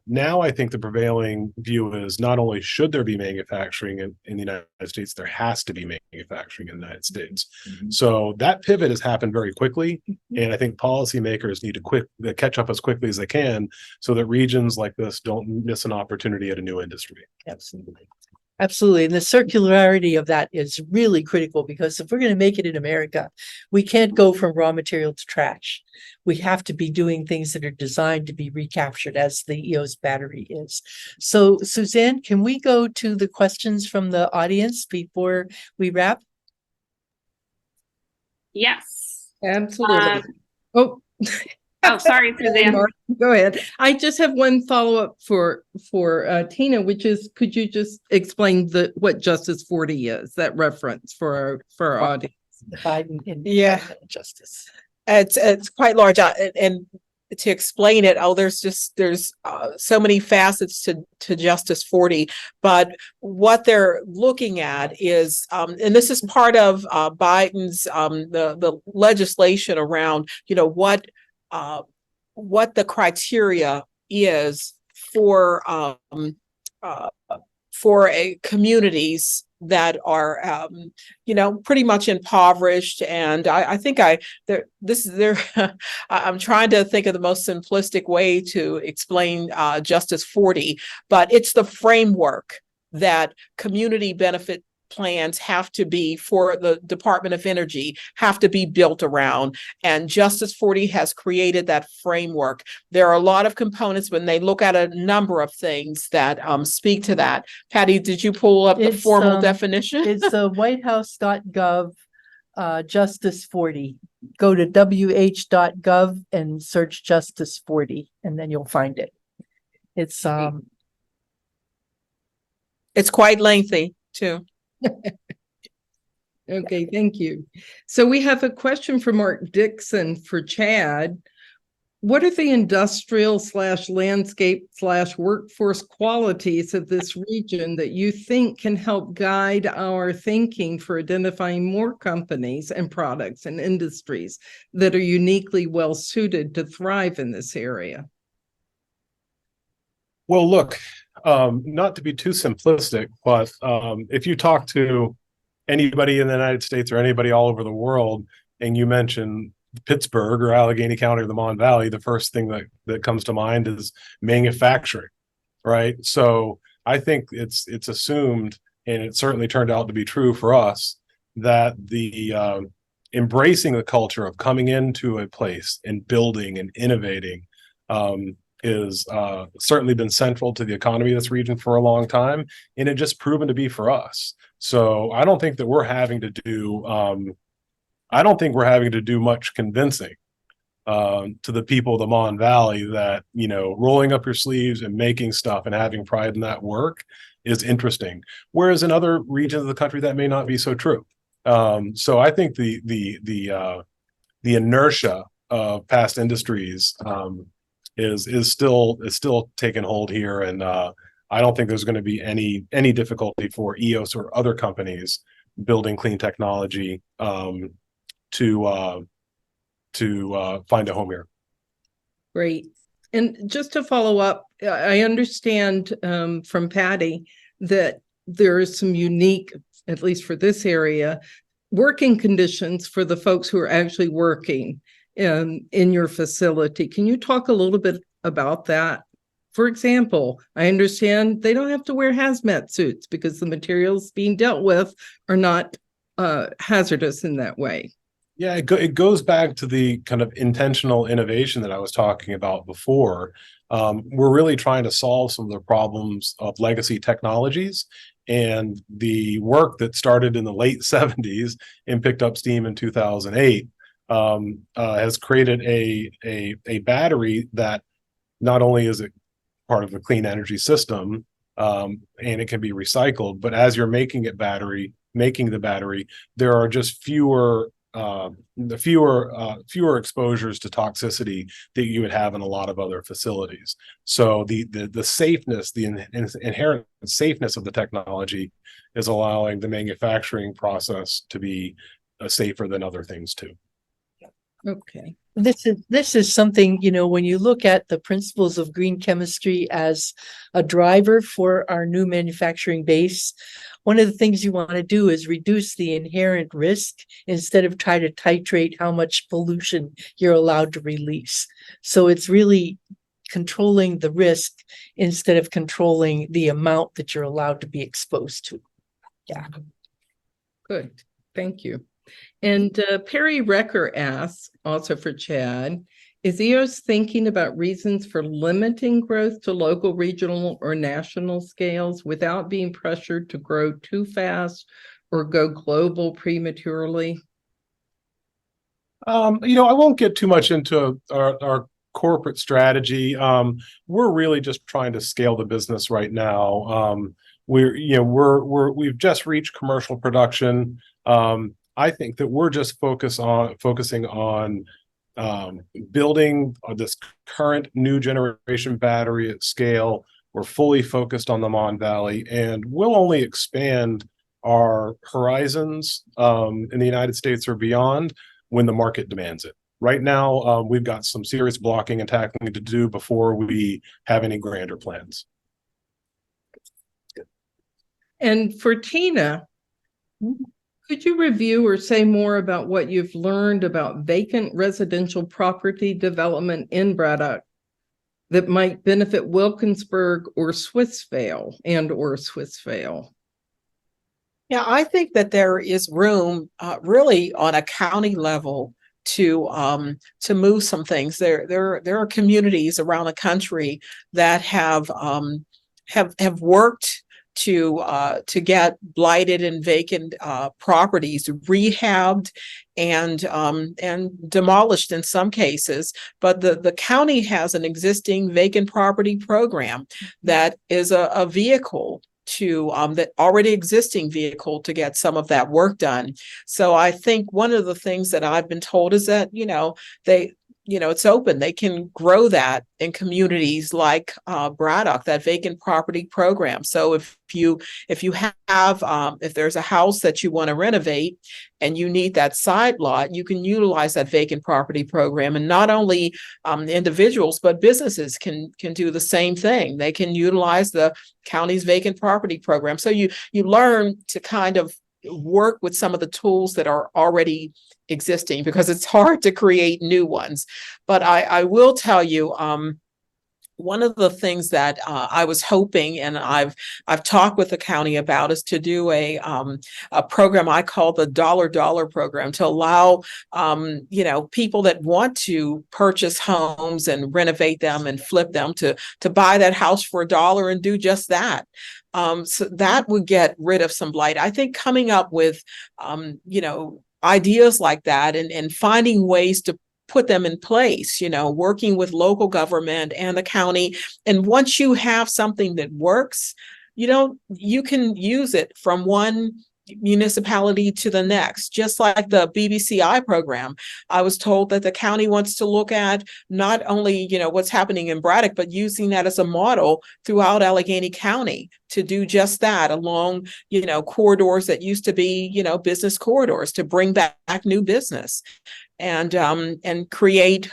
now I think the prevailing view is not only should there be manufacturing in the United States, there has to be manufacturing in the United States. So that pivot has happened very quickly. And I think policymakers need to catch up as quickly as they can so that regions like this don't miss an opportunity at a new industry. Absolutely. Absolutely. And the circularity of that is really critical, because if we're going to make it in America, we can't go from raw material to trash. We have to be doing things that are designed to be recaptured, as the EOS battery is. So, Suzanne, can we go to the questions from the audience before we wrap? Yes. Absolutely. Sorry, Suzanne. Go ahead. I just have one follow-up for Tina, which is, could you just explain what Justice 40 is, that reference for our audience? The Biden and Justice. It's quite large, and to explain it, there's so many facets to Justice 40, but what they're looking at is, and this is part of Biden's the legislation around what the criteria is for communities that are pretty much impoverished. And I think I'm trying to think of the most simplistic way to explain Justice 40, but it's the framework that community benefit plans have to be, for the Department of Energy, have to be built around. And Justice 40 has created that framework. There are a lot of components when they look at a number of things that speak to that. Patty, did you pull up the formal definition? It's whitehouse.gov Justice 40. Go to wh.gov and search Justice 40, and then you'll find it. It's quite lengthy too. Okay, thank you. So we have a question from Mark Dixon for Chad. What are the industrial / landscape / workforce qualities of this region that you think can help guide our thinking for identifying more companies and products and industries that are uniquely well suited to thrive in this area? Well, look, not to be too simplistic, but if you talk to anybody in the United States or anybody all over the world, and you mention Pittsburgh or Allegheny County or the Mon Valley, the first thing that comes to mind is manufacturing, right? So I think it's assumed and it certainly turned out to be true for us, that the embracing the culture of coming into a place and building and innovating is certainly been central to the economy of this region for a long time, and it just proven to be for us. So I don't think that we're having to do much convincing to the people of the Mon Valley that, you know, rolling up your sleeves and making stuff and having pride in that work is interesting. Whereas in other regions of the country, that may not be so true. So I think the inertia of past industries is still taking hold here, and I don't think there's going to be any difficulty for EOS or other companies building clean technology to find a home here. Great. And just to follow up, I understand from Patty that there is some unique, at least for this area, working conditions for the folks who are actually working in your facility. Can you talk a little bit about that? For example, I understand they don't have to wear hazmat suits because the materials being dealt with are not hazardous in that way. Yeah, it goes back to the kind of intentional innovation that I was talking about before. We're really trying to solve some of the problems of legacy technologies, and the work that started in the late 70s and picked up steam in 2008 has created a battery that not only is it part of the clean energy system and it can be recycled, but as you're making the battery, there are just fewer exposures to toxicity that you would have in a lot of other facilities. So the safeness, the inherent safeness of the technology is allowing the manufacturing process to be safer than other things too. Okay. This is something, you know, when you look at the principles of green chemistry as a driver for our new manufacturing base, one of the things you want to do is reduce the inherent risk instead of try to titrate how much pollution you're allowed to release. So it's really controlling the risk instead of controlling the amount that you're allowed to be exposed to. Yeah. Good. Thank you. And Perry Recker asks, also for Chad, is EOS thinking about reasons for limiting growth to local, regional, or national scales without being pressured to grow too fast or go global prematurely? You know, I won't get too much into our corporate strategy. We're really just trying to scale the business right now. We've just reached commercial production. I think that we're just focusing on building this current new generation battery at scale. We're fully focused on the Mon Valley, and we'll only expand our horizons in the United States or beyond when the market demands it. Right now, we've got some serious blocking and tackling to do before we have any grander plans. And for Tina, could you review or say more about what you've learned about vacant residential property development in Braddock that might benefit Wilkinsburg or Swissvale or Swissvale? Yeah, I think that there is room really on a county level to move some things. There are communities around the country that have worked to get blighted and vacant properties rehabbed and demolished in some cases. But the county has an existing vacant property program that is a vehicle to that already existing vehicle to get some of that work done. So I think one of the things that I've been told is that, it's open. They can grow that in communities like Braddock, that vacant property program. So if there's a house that you want to renovate and you need that side lot, you can utilize that vacant property program. And not only individuals, but businesses can do the same thing. They can utilize the county's vacant property program. So you learn to kind of work with some of the tools that are already existing, because it's hard to create new ones. But I will tell you, one of the things that I was hoping, and I've talked with the county about, is to do a program I call the dollar program, to allow people that want to purchase homes and renovate them and flip them to buy that house for $1 and do just that. So that would get rid of some blight. I think coming up with ideas like that and finding ways to put them in place, working with local government and the county. And once you have something that works, you can use it from one municipality to the next, just like the BBCI program. I was told that the county wants to look at not only, what's happening in Braddock, but using that as a model throughout Allegheny County to do just that along, corridors that used to be, business corridors, to bring back new business and create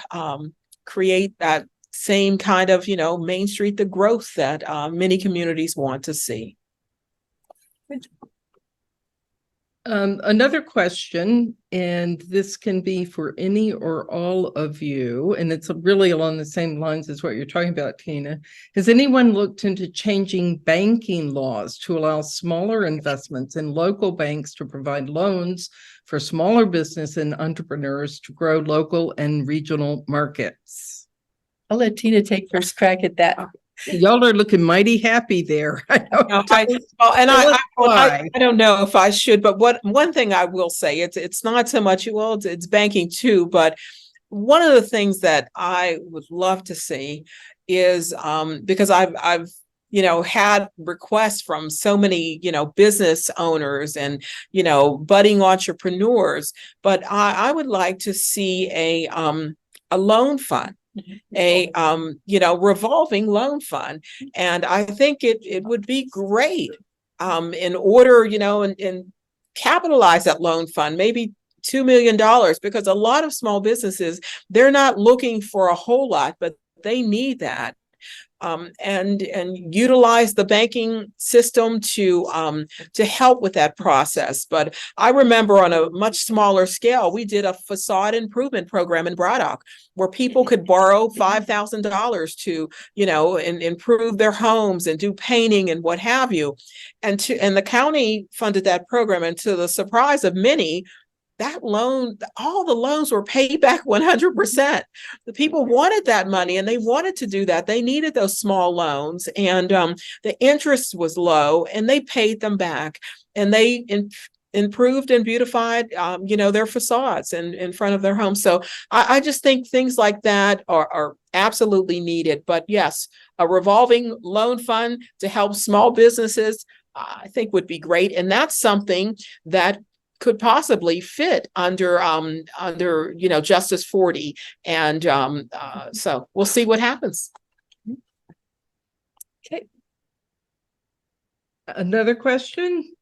that same kind of, Main Street, the growth that many communities want to see. Another question, and this can be for any or all of you, and it's really along the same lines as what you're talking about, Tina. Has anyone looked into changing banking laws to allow smaller investments in local banks to provide loans for smaller business and entrepreneurs to grow local and regional markets? I'll let Tina take first crack at that. Y'all are looking mighty happy there. I don't know if I should, but one thing I will say, it's not so much, it's banking too, but one of the things that I would love to see is because I've had requests from so many, business owners and, budding entrepreneurs, but I would like to see a loan fund, a revolving loan fund. And I think it would be great in order, and capitalize that loan fund, maybe $2 million, because a lot of small businesses, they're not looking for a whole lot, but they need that. And utilize the banking system to help with that process. But I remember on a much smaller scale, we did a facade improvement program in Braddock where people could borrow $5,000 to, and improve their homes and do painting and what have you. And the county funded that program, and to the surprise of many, that loan, all the loans were paid back 100%. The people wanted that money and they wanted to do that. They needed those small loans, and the interest was low, and they paid them back, and they improved and beautified, their facades in front of their homes. So I just think things like that are absolutely needed. But yes, a revolving loan fund to help small businesses, I think would be great. And that's something that could possibly fit under Justice 40. And so we'll see what happens. Okay. Another question.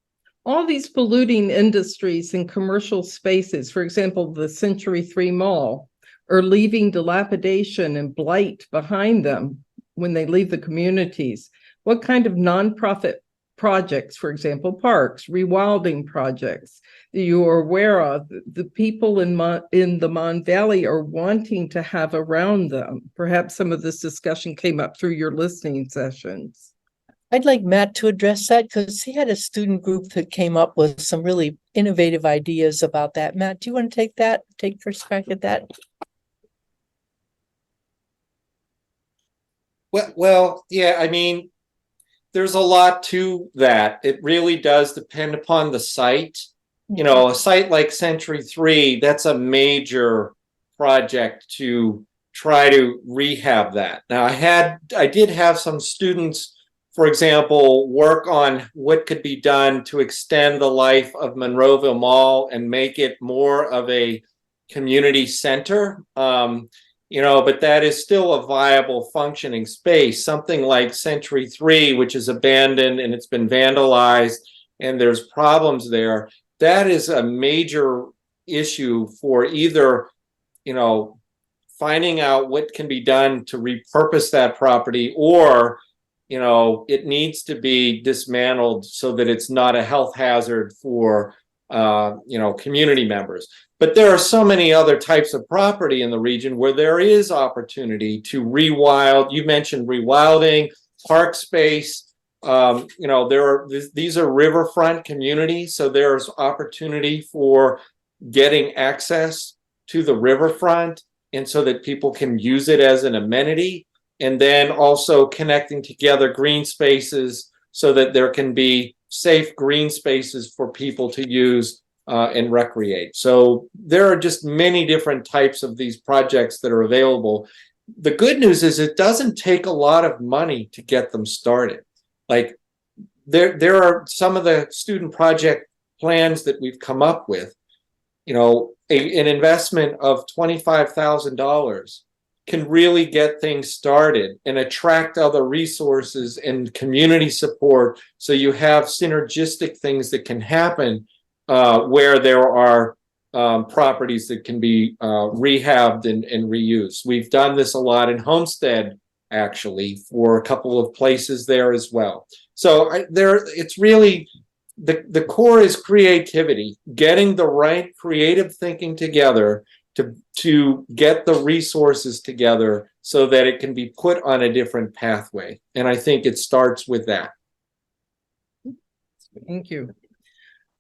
All these polluting industries and commercial spaces, for example, the Century 3 Mall, are leaving dilapidation and blight behind them when they leave the communities. What kind of nonprofit projects, for example, parks, rewilding projects, you are aware of, the people in the Mon Valley are wanting to have around them? Perhaps some of this discussion came up through your listening sessions. I'd like Matt to address that because he had a student group that came up with some really innovative ideas about that. Matt, do you want to take first crack at that? Well, yeah, I mean, there's a lot to that. It really does depend upon the site. A site like Century 3, that's a major project to try to rehab that. Now, I did have some students, for example, work on what could be done to extend the life of Monroeville Mall and make it more of a community center. But that is still a viable functioning space. Something like Century 3, which is abandoned and it's been vandalized and there's problems there. That is a major issue for either, finding out what can be done to repurpose that property, or, it needs to be dismantled so that it's not a health hazard for community members. But there are so many other types of property in the region where there is opportunity to rewild. You mentioned rewilding, park space. These are riverfront communities, so there's opportunity for getting access to the riverfront, and so that people can use it as an amenity, and then also connecting together green spaces so that there can be safe green spaces for people to use and recreate. So there are just many different types of these projects that are available. The good news is it doesn't take a lot of money to get them started. Like there are some of the student project plans that we've come up with. An investment of $25,000 can really get things started and attract other resources and community support, so you have synergistic things that can happen where there are properties that can be rehabbed and reused. We've done this a lot in Homestead, actually, for a couple of places there as well. So it's really the core is creativity, getting the right creative thinking together to get the resources together so that it can be put on a different pathway. And I think it starts with that. Thank you.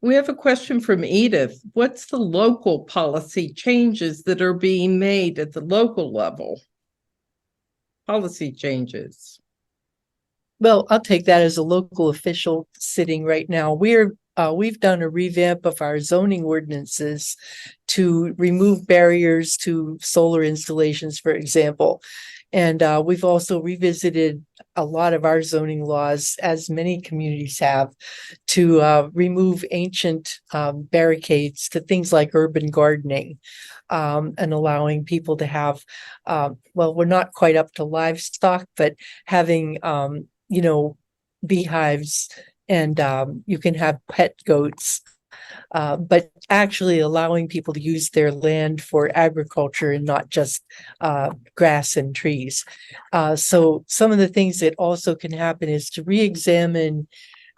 We have a question from Edith. What's the local policy changes that are being made at the local level? Policy changes. Well, I'll take that as a local official sitting right now. We've done a revamp of our zoning ordinances to remove barriers to solar installations, for example. And we've also revisited a lot of our zoning laws, as many communities have, to remove ancient barricades to things like urban gardening, and allowing people to have, we're not quite up to livestock, but having, beehives, and you can have pet goats, but actually allowing people to use their land for agriculture and not just grass and trees. So some of the things that also can happen is to re-examine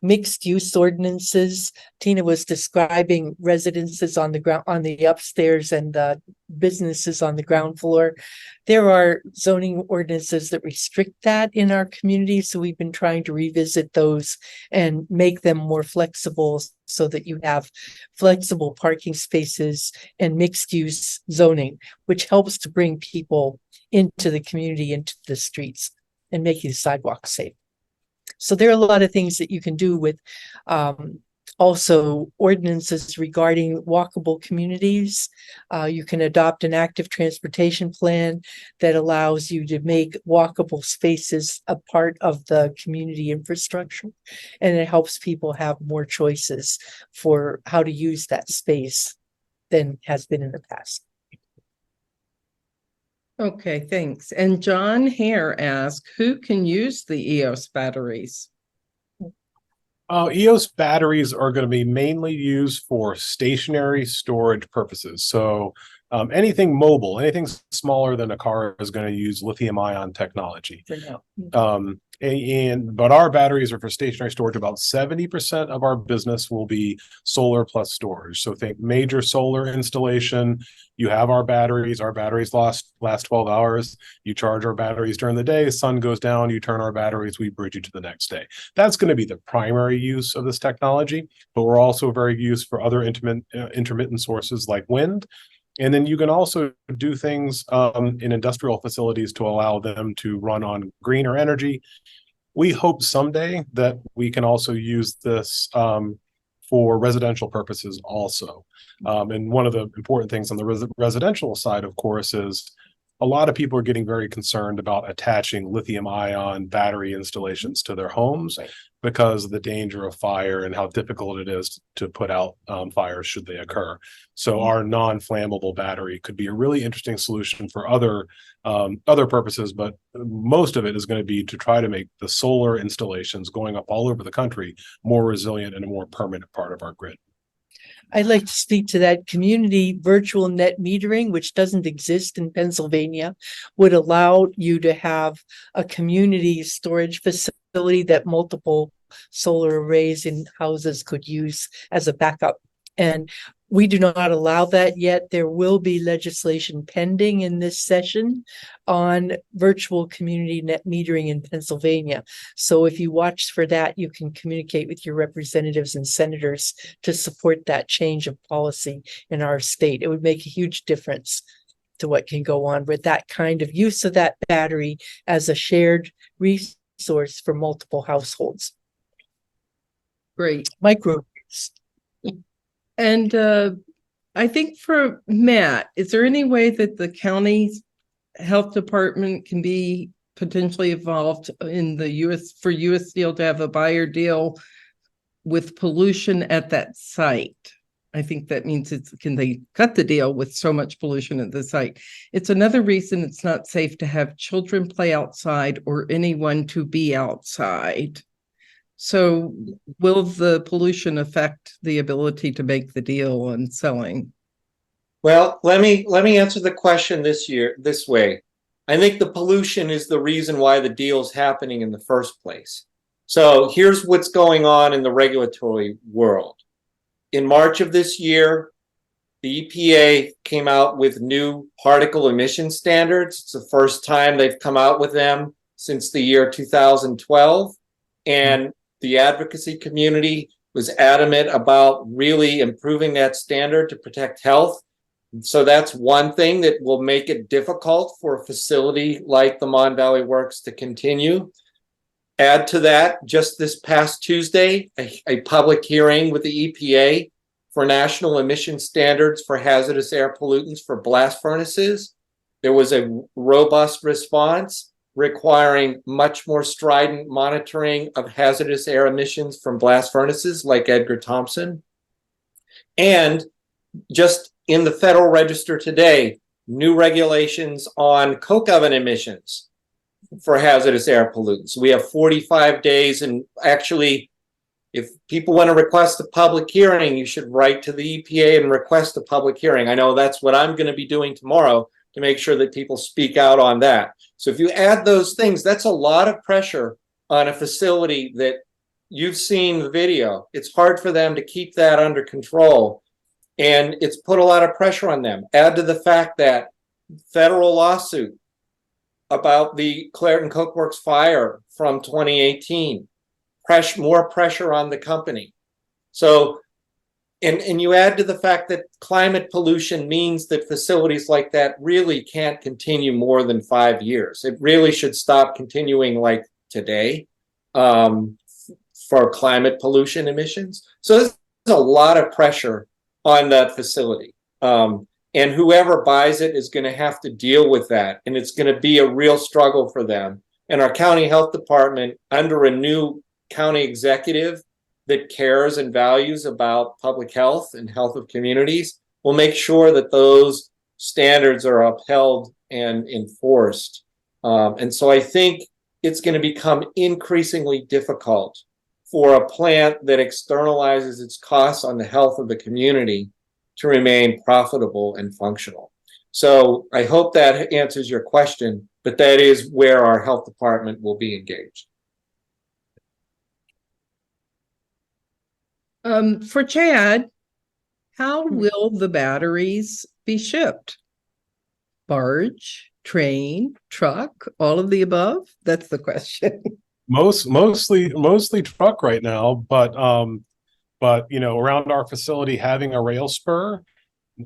mixed use ordinances. Tina was describing residences on the ground, on the upstairs, and businesses on the ground floor. There are zoning ordinances that restrict that in our community, so we've been trying to revisit those and make them more flexible so that you have flexible parking spaces and mixed use zoning, which helps to bring people into the community, into the streets, and making the sidewalks safe. So there are a lot of things that you can do with also ordinances regarding walkable communities. You can adopt an active transportation plan that allows you to make walkable spaces a part of the community infrastructure, and it helps people have more choices for how to use that space than has been in the past. Okay, thanks. And John Hare asked, who can use the EOS batteries? EOS batteries are going to be mainly used for stationary storage purposes. So anything mobile, anything smaller than a car is going to use lithium-ion technology. For now. But our batteries are for stationary storage. About 70% of our business will be solar plus storage. So think major solar installation. You have our batteries last 12 hours. You charge our batteries during the day, sun goes down, you turn our batteries, we bridge you to the next day. That's going to be the primary use of this technology, but we're also very used for other intermittent sources like wind. And then you can also do things in industrial facilities to allow them to run on greener energy. We hope someday that we can also use this for residential purposes also. And one of the important things on the residential side, of course, is a lot of people are getting very concerned about attaching lithium-ion battery installations to their homes because of the danger of fire and how difficult it is to put out fires should they occur. So our non-flammable battery could be a really interesting solution for other purposes, but most of it is going to be to try to make the solar installations going up all over the country more resilient and a more permanent part of our grid. I'd like to speak to that. Community virtual net metering, which doesn't exist in Pennsylvania, would allow you to have a community storage facility that multiple solar arrays in houses could use as a backup And we do not allow that yet. There will be legislation pending in this session on virtual community net metering in Pennsylvania. So if you watch for that, you can communicate with your representatives and senators to support that change of policy in our state. It would make a huge difference to what can go on with that kind of use of that battery as a shared resource for multiple households. Great. Micro. And I think for Matt, is there any way that the county's health department can be potentially involved in the for US Steel to have a buyer deal with pollution at that site? I think that means can they cut the deal with so much pollution at the site? It's another reason it's not safe to have children play outside or anyone to be outside. So will the pollution affect the ability to make the deal on selling? Well, let me answer the question this way. I think the pollution is the reason why the deal's happening in the first place. So here's what's going on in the regulatory world. In March of this year, the EPA came out with new particle emission standards. It's the first time they've come out with them since the year 2012. And the advocacy community was adamant about really improving that standard to protect health. So that's one thing that will make it difficult for a facility like the Mon Valley Works to continue. Add to that, just this past Tuesday, a public hearing with the EPA for national emission standards for hazardous air pollutants for blast furnaces. There was a robust response requiring much more strident monitoring of hazardous air emissions from blast furnaces like Edgar Thomson. And just in the Federal Register today, new regulations on coke oven emissions for hazardous air pollutants. We have 45 days, and actually, if people want to request a public hearing, you should write to the EPA and request a public hearing. I know that's what I'm going to be doing tomorrow to make sure that people speak out on that. So if you add those things, that's a lot of pressure on a facility that you've seen the video. It's hard for them to keep that under control, and it's put a lot of pressure on them. Add to the fact that federal lawsuit about the Clairton Coke Works fire from 2018, more pressure on the company. So, and you add to the fact that climate pollution means that facilities like that really can't continue more than 5 years. It really should stop continuing like today for climate pollution emissions. So there's a lot of pressure on that facility. And whoever buys it is going to have to deal with that. And it's going to be a real struggle for them. And our county health department, under a new county executive that cares and values about public health and health of communities, will make sure that those standards are upheld and enforced. And so I think it's going to become increasingly difficult for a plant that externalizes its costs on the health of the community to remain profitable and functional. So I hope that answers your question, but that is where our health department will be engaged. For Chad, how will the batteries be shipped? Barge, train, truck, all of the above? That's the question. Mostly truck right now, but you know, around our facility, having a rail spur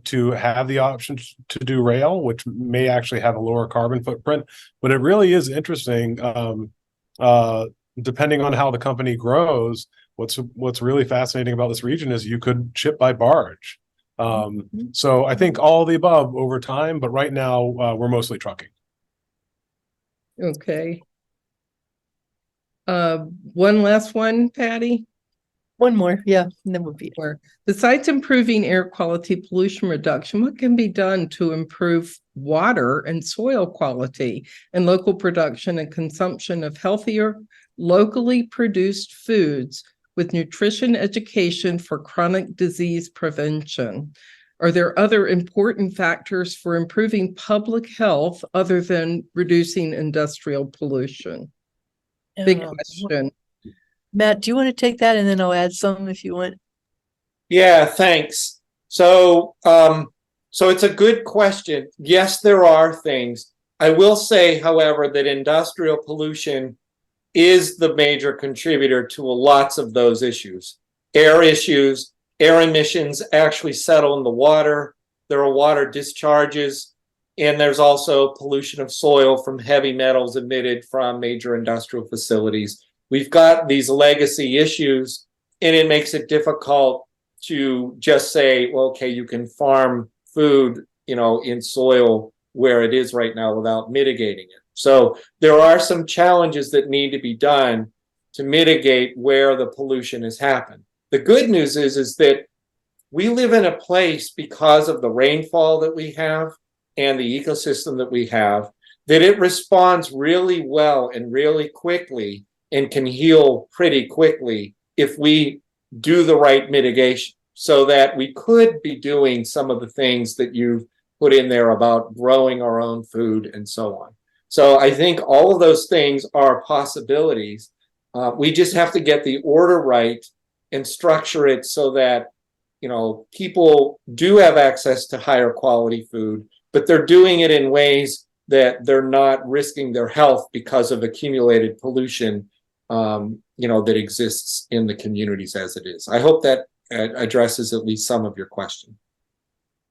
to have the option to do rail, which may actually have a lower carbon footprint. But it really is interesting, depending on how the company grows. What's really fascinating about this region is you could ship by barge. So I think all of the above over time, but right now we're mostly trucking. Okay. One last one, Patty. One more, yeah, and then we'll be. Besides improving air quality pollution reduction, what can be done to improve water and soil quality and local production and consumption of healthier, locally produced foods with nutrition education for chronic disease prevention? Are there other important factors for improving public health other than reducing industrial pollution? Big question. Matt, do you want to take that, and then I'll add some if you want? Yeah, thanks. So it's a good question. Yes, there are things. I will say, however, that industrial pollution is the major contributor to lots of those issues. Air issues, air emissions actually settle in the water. There are water discharges, and there's also pollution of soil from heavy metals emitted from major industrial facilities. We've got these legacy issues, and it makes it difficult to just say, well, okay, you can farm food, in soil where it is right now without mitigating it. So there are some challenges that need to be done to mitigate where the pollution has happened. The good news is that we live in a place, because of the rainfall that we have and the ecosystem that we have, that it responds really well and really quickly and can heal pretty quickly if we do the right mitigation, so that we could be doing some of the things that you've put in there about growing our own food and so on. So I think all of those things are possibilities. We just have to get the order right and structure it so that, people do have access to higher quality food, but they're doing it in ways that they're not risking their health because of accumulated pollution, that exists in the communities as it is. I hope that addresses at least some of your question.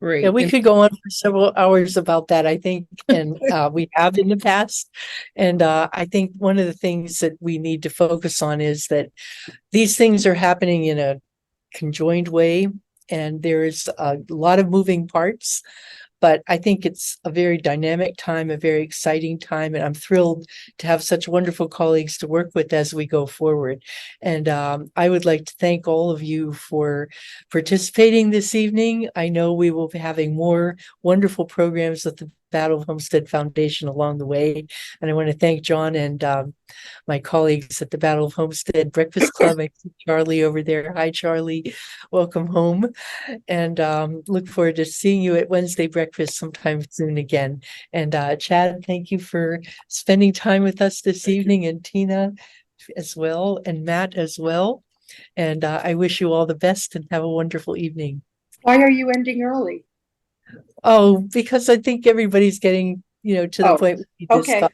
Great. Yeah, we could go on for several hours about that, I think, and we have in the past. And I think one of the things that we need to focus on is that these things are happening in a conjoined way, and there's a lot of moving parts. But I think it's a very dynamic time, a very exciting time, and I'm thrilled to have such wonderful colleagues to work with as we go forward. And I would like to thank all of you for participating this evening. I know we will be having more wonderful programs with the Battle of Homestead Foundation along the way. And I want to thank John and my colleagues at the Battle of Homestead Breakfast Club. I see Charlie over there. Hi, Charlie. Welcome home. And look forward to seeing you at Wednesday breakfast sometime soon again. And Chad, thank you for spending time with us this evening, and Tina as well, and Matt as well. And I wish you all the best and have a wonderful evening. Why are you ending early? Oh, because I think everybody's getting, to the point we okay. discussed.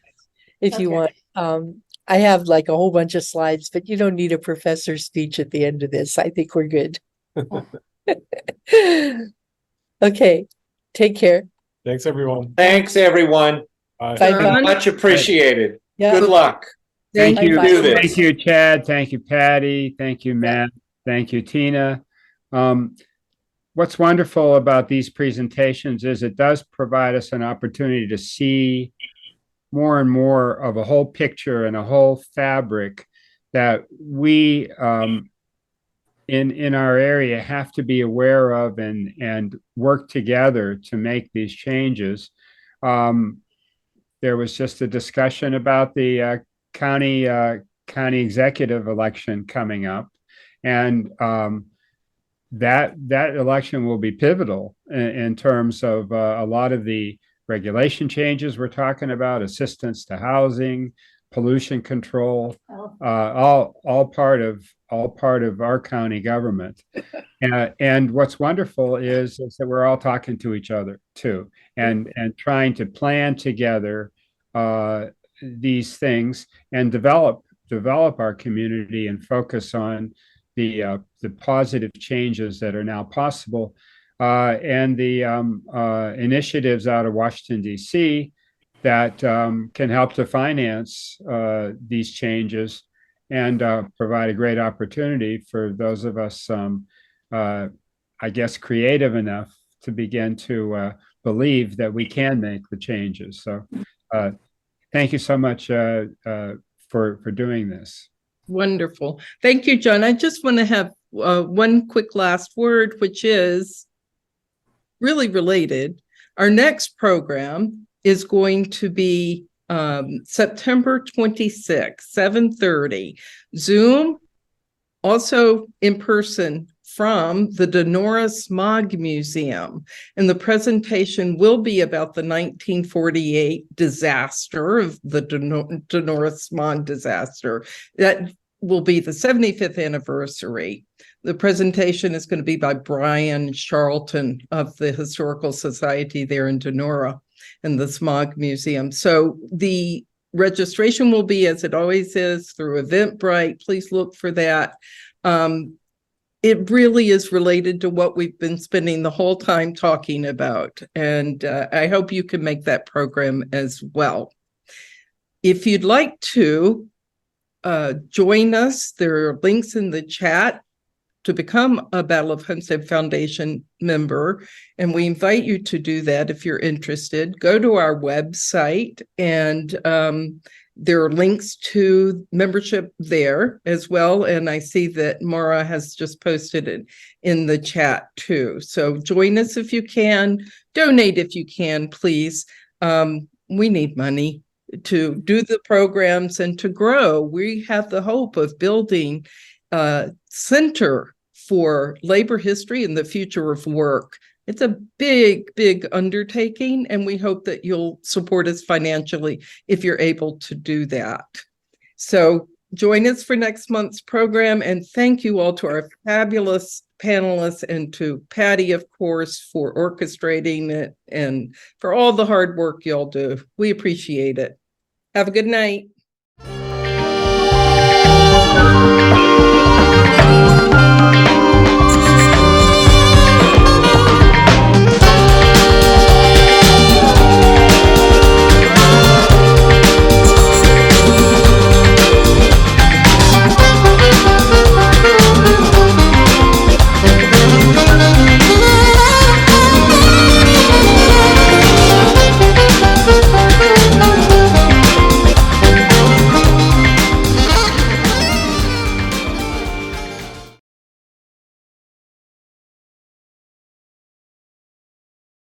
If you want, I have like a whole bunch of slides, but you don't need a professor speech at the end of this. I think we're good. Okay, take care. Thanks, everyone. Thanks, everyone. Bye. Bye. Much appreciated. Yeah. Good luck. Thank you. Bye-bye. Do this. Thank you, Chad. Thank you, Patty. Thank you, Matt. Thank you, Tina. What's wonderful about these presentations is it does provide us an opportunity to see more and more of a whole picture and a whole fabric that we in our area have to be aware of and work together to make these changes. There was just a discussion about the county executive election coming up, and that election will be pivotal in terms of a lot of the regulation changes we're talking about, assistance to housing, pollution control, all part of our county government. And what's wonderful is that we're all talking to each other too, and trying to plan together these things and develop our community and focus on the positive changes that are now possible, and the initiatives out of Washington, D.C. that can help to finance these changes and provide a great opportunity for those of us, I guess, creative enough to begin to believe that we can make the changes. So thank you so much for doing this. Wonderful. Thank you, John. I just want to have one quick last word, which is really related. Our next program is going to be September 26th, 7:30, Zoom, also in person from the Donora Smog Museum. And the presentation will be about the 1948 disaster of the Donora Smog disaster. That will be the 75th anniversary. The presentation is going to be by Brian Charlton of the Historical Society there in Donora and the Smog Museum. So the registration will be, as it always is, through Eventbrite. Please look for that. It really is related to what we've been spending the whole time talking about. And I hope you can make that program as well. If you'd like to join us, there are links in the chat to become a Battle of Homestead Foundation member, and we invite you to do that if you're interested. Go to our website, and there are links to membership there as well, and I see that Mara has just posted it in the chat too. So join us if you can, donate if you can, please. We need money to do the programs and to grow. We have the hope of building a center for labor history and the future of work. It's a big, big undertaking, and we hope that you'll support us financially if you're able to do that. So join us for next month's program, and thank you all to our fabulous panelists and to Patty, of course, for orchestrating it and for all the hard work y'all do. We appreciate it. Have a good night.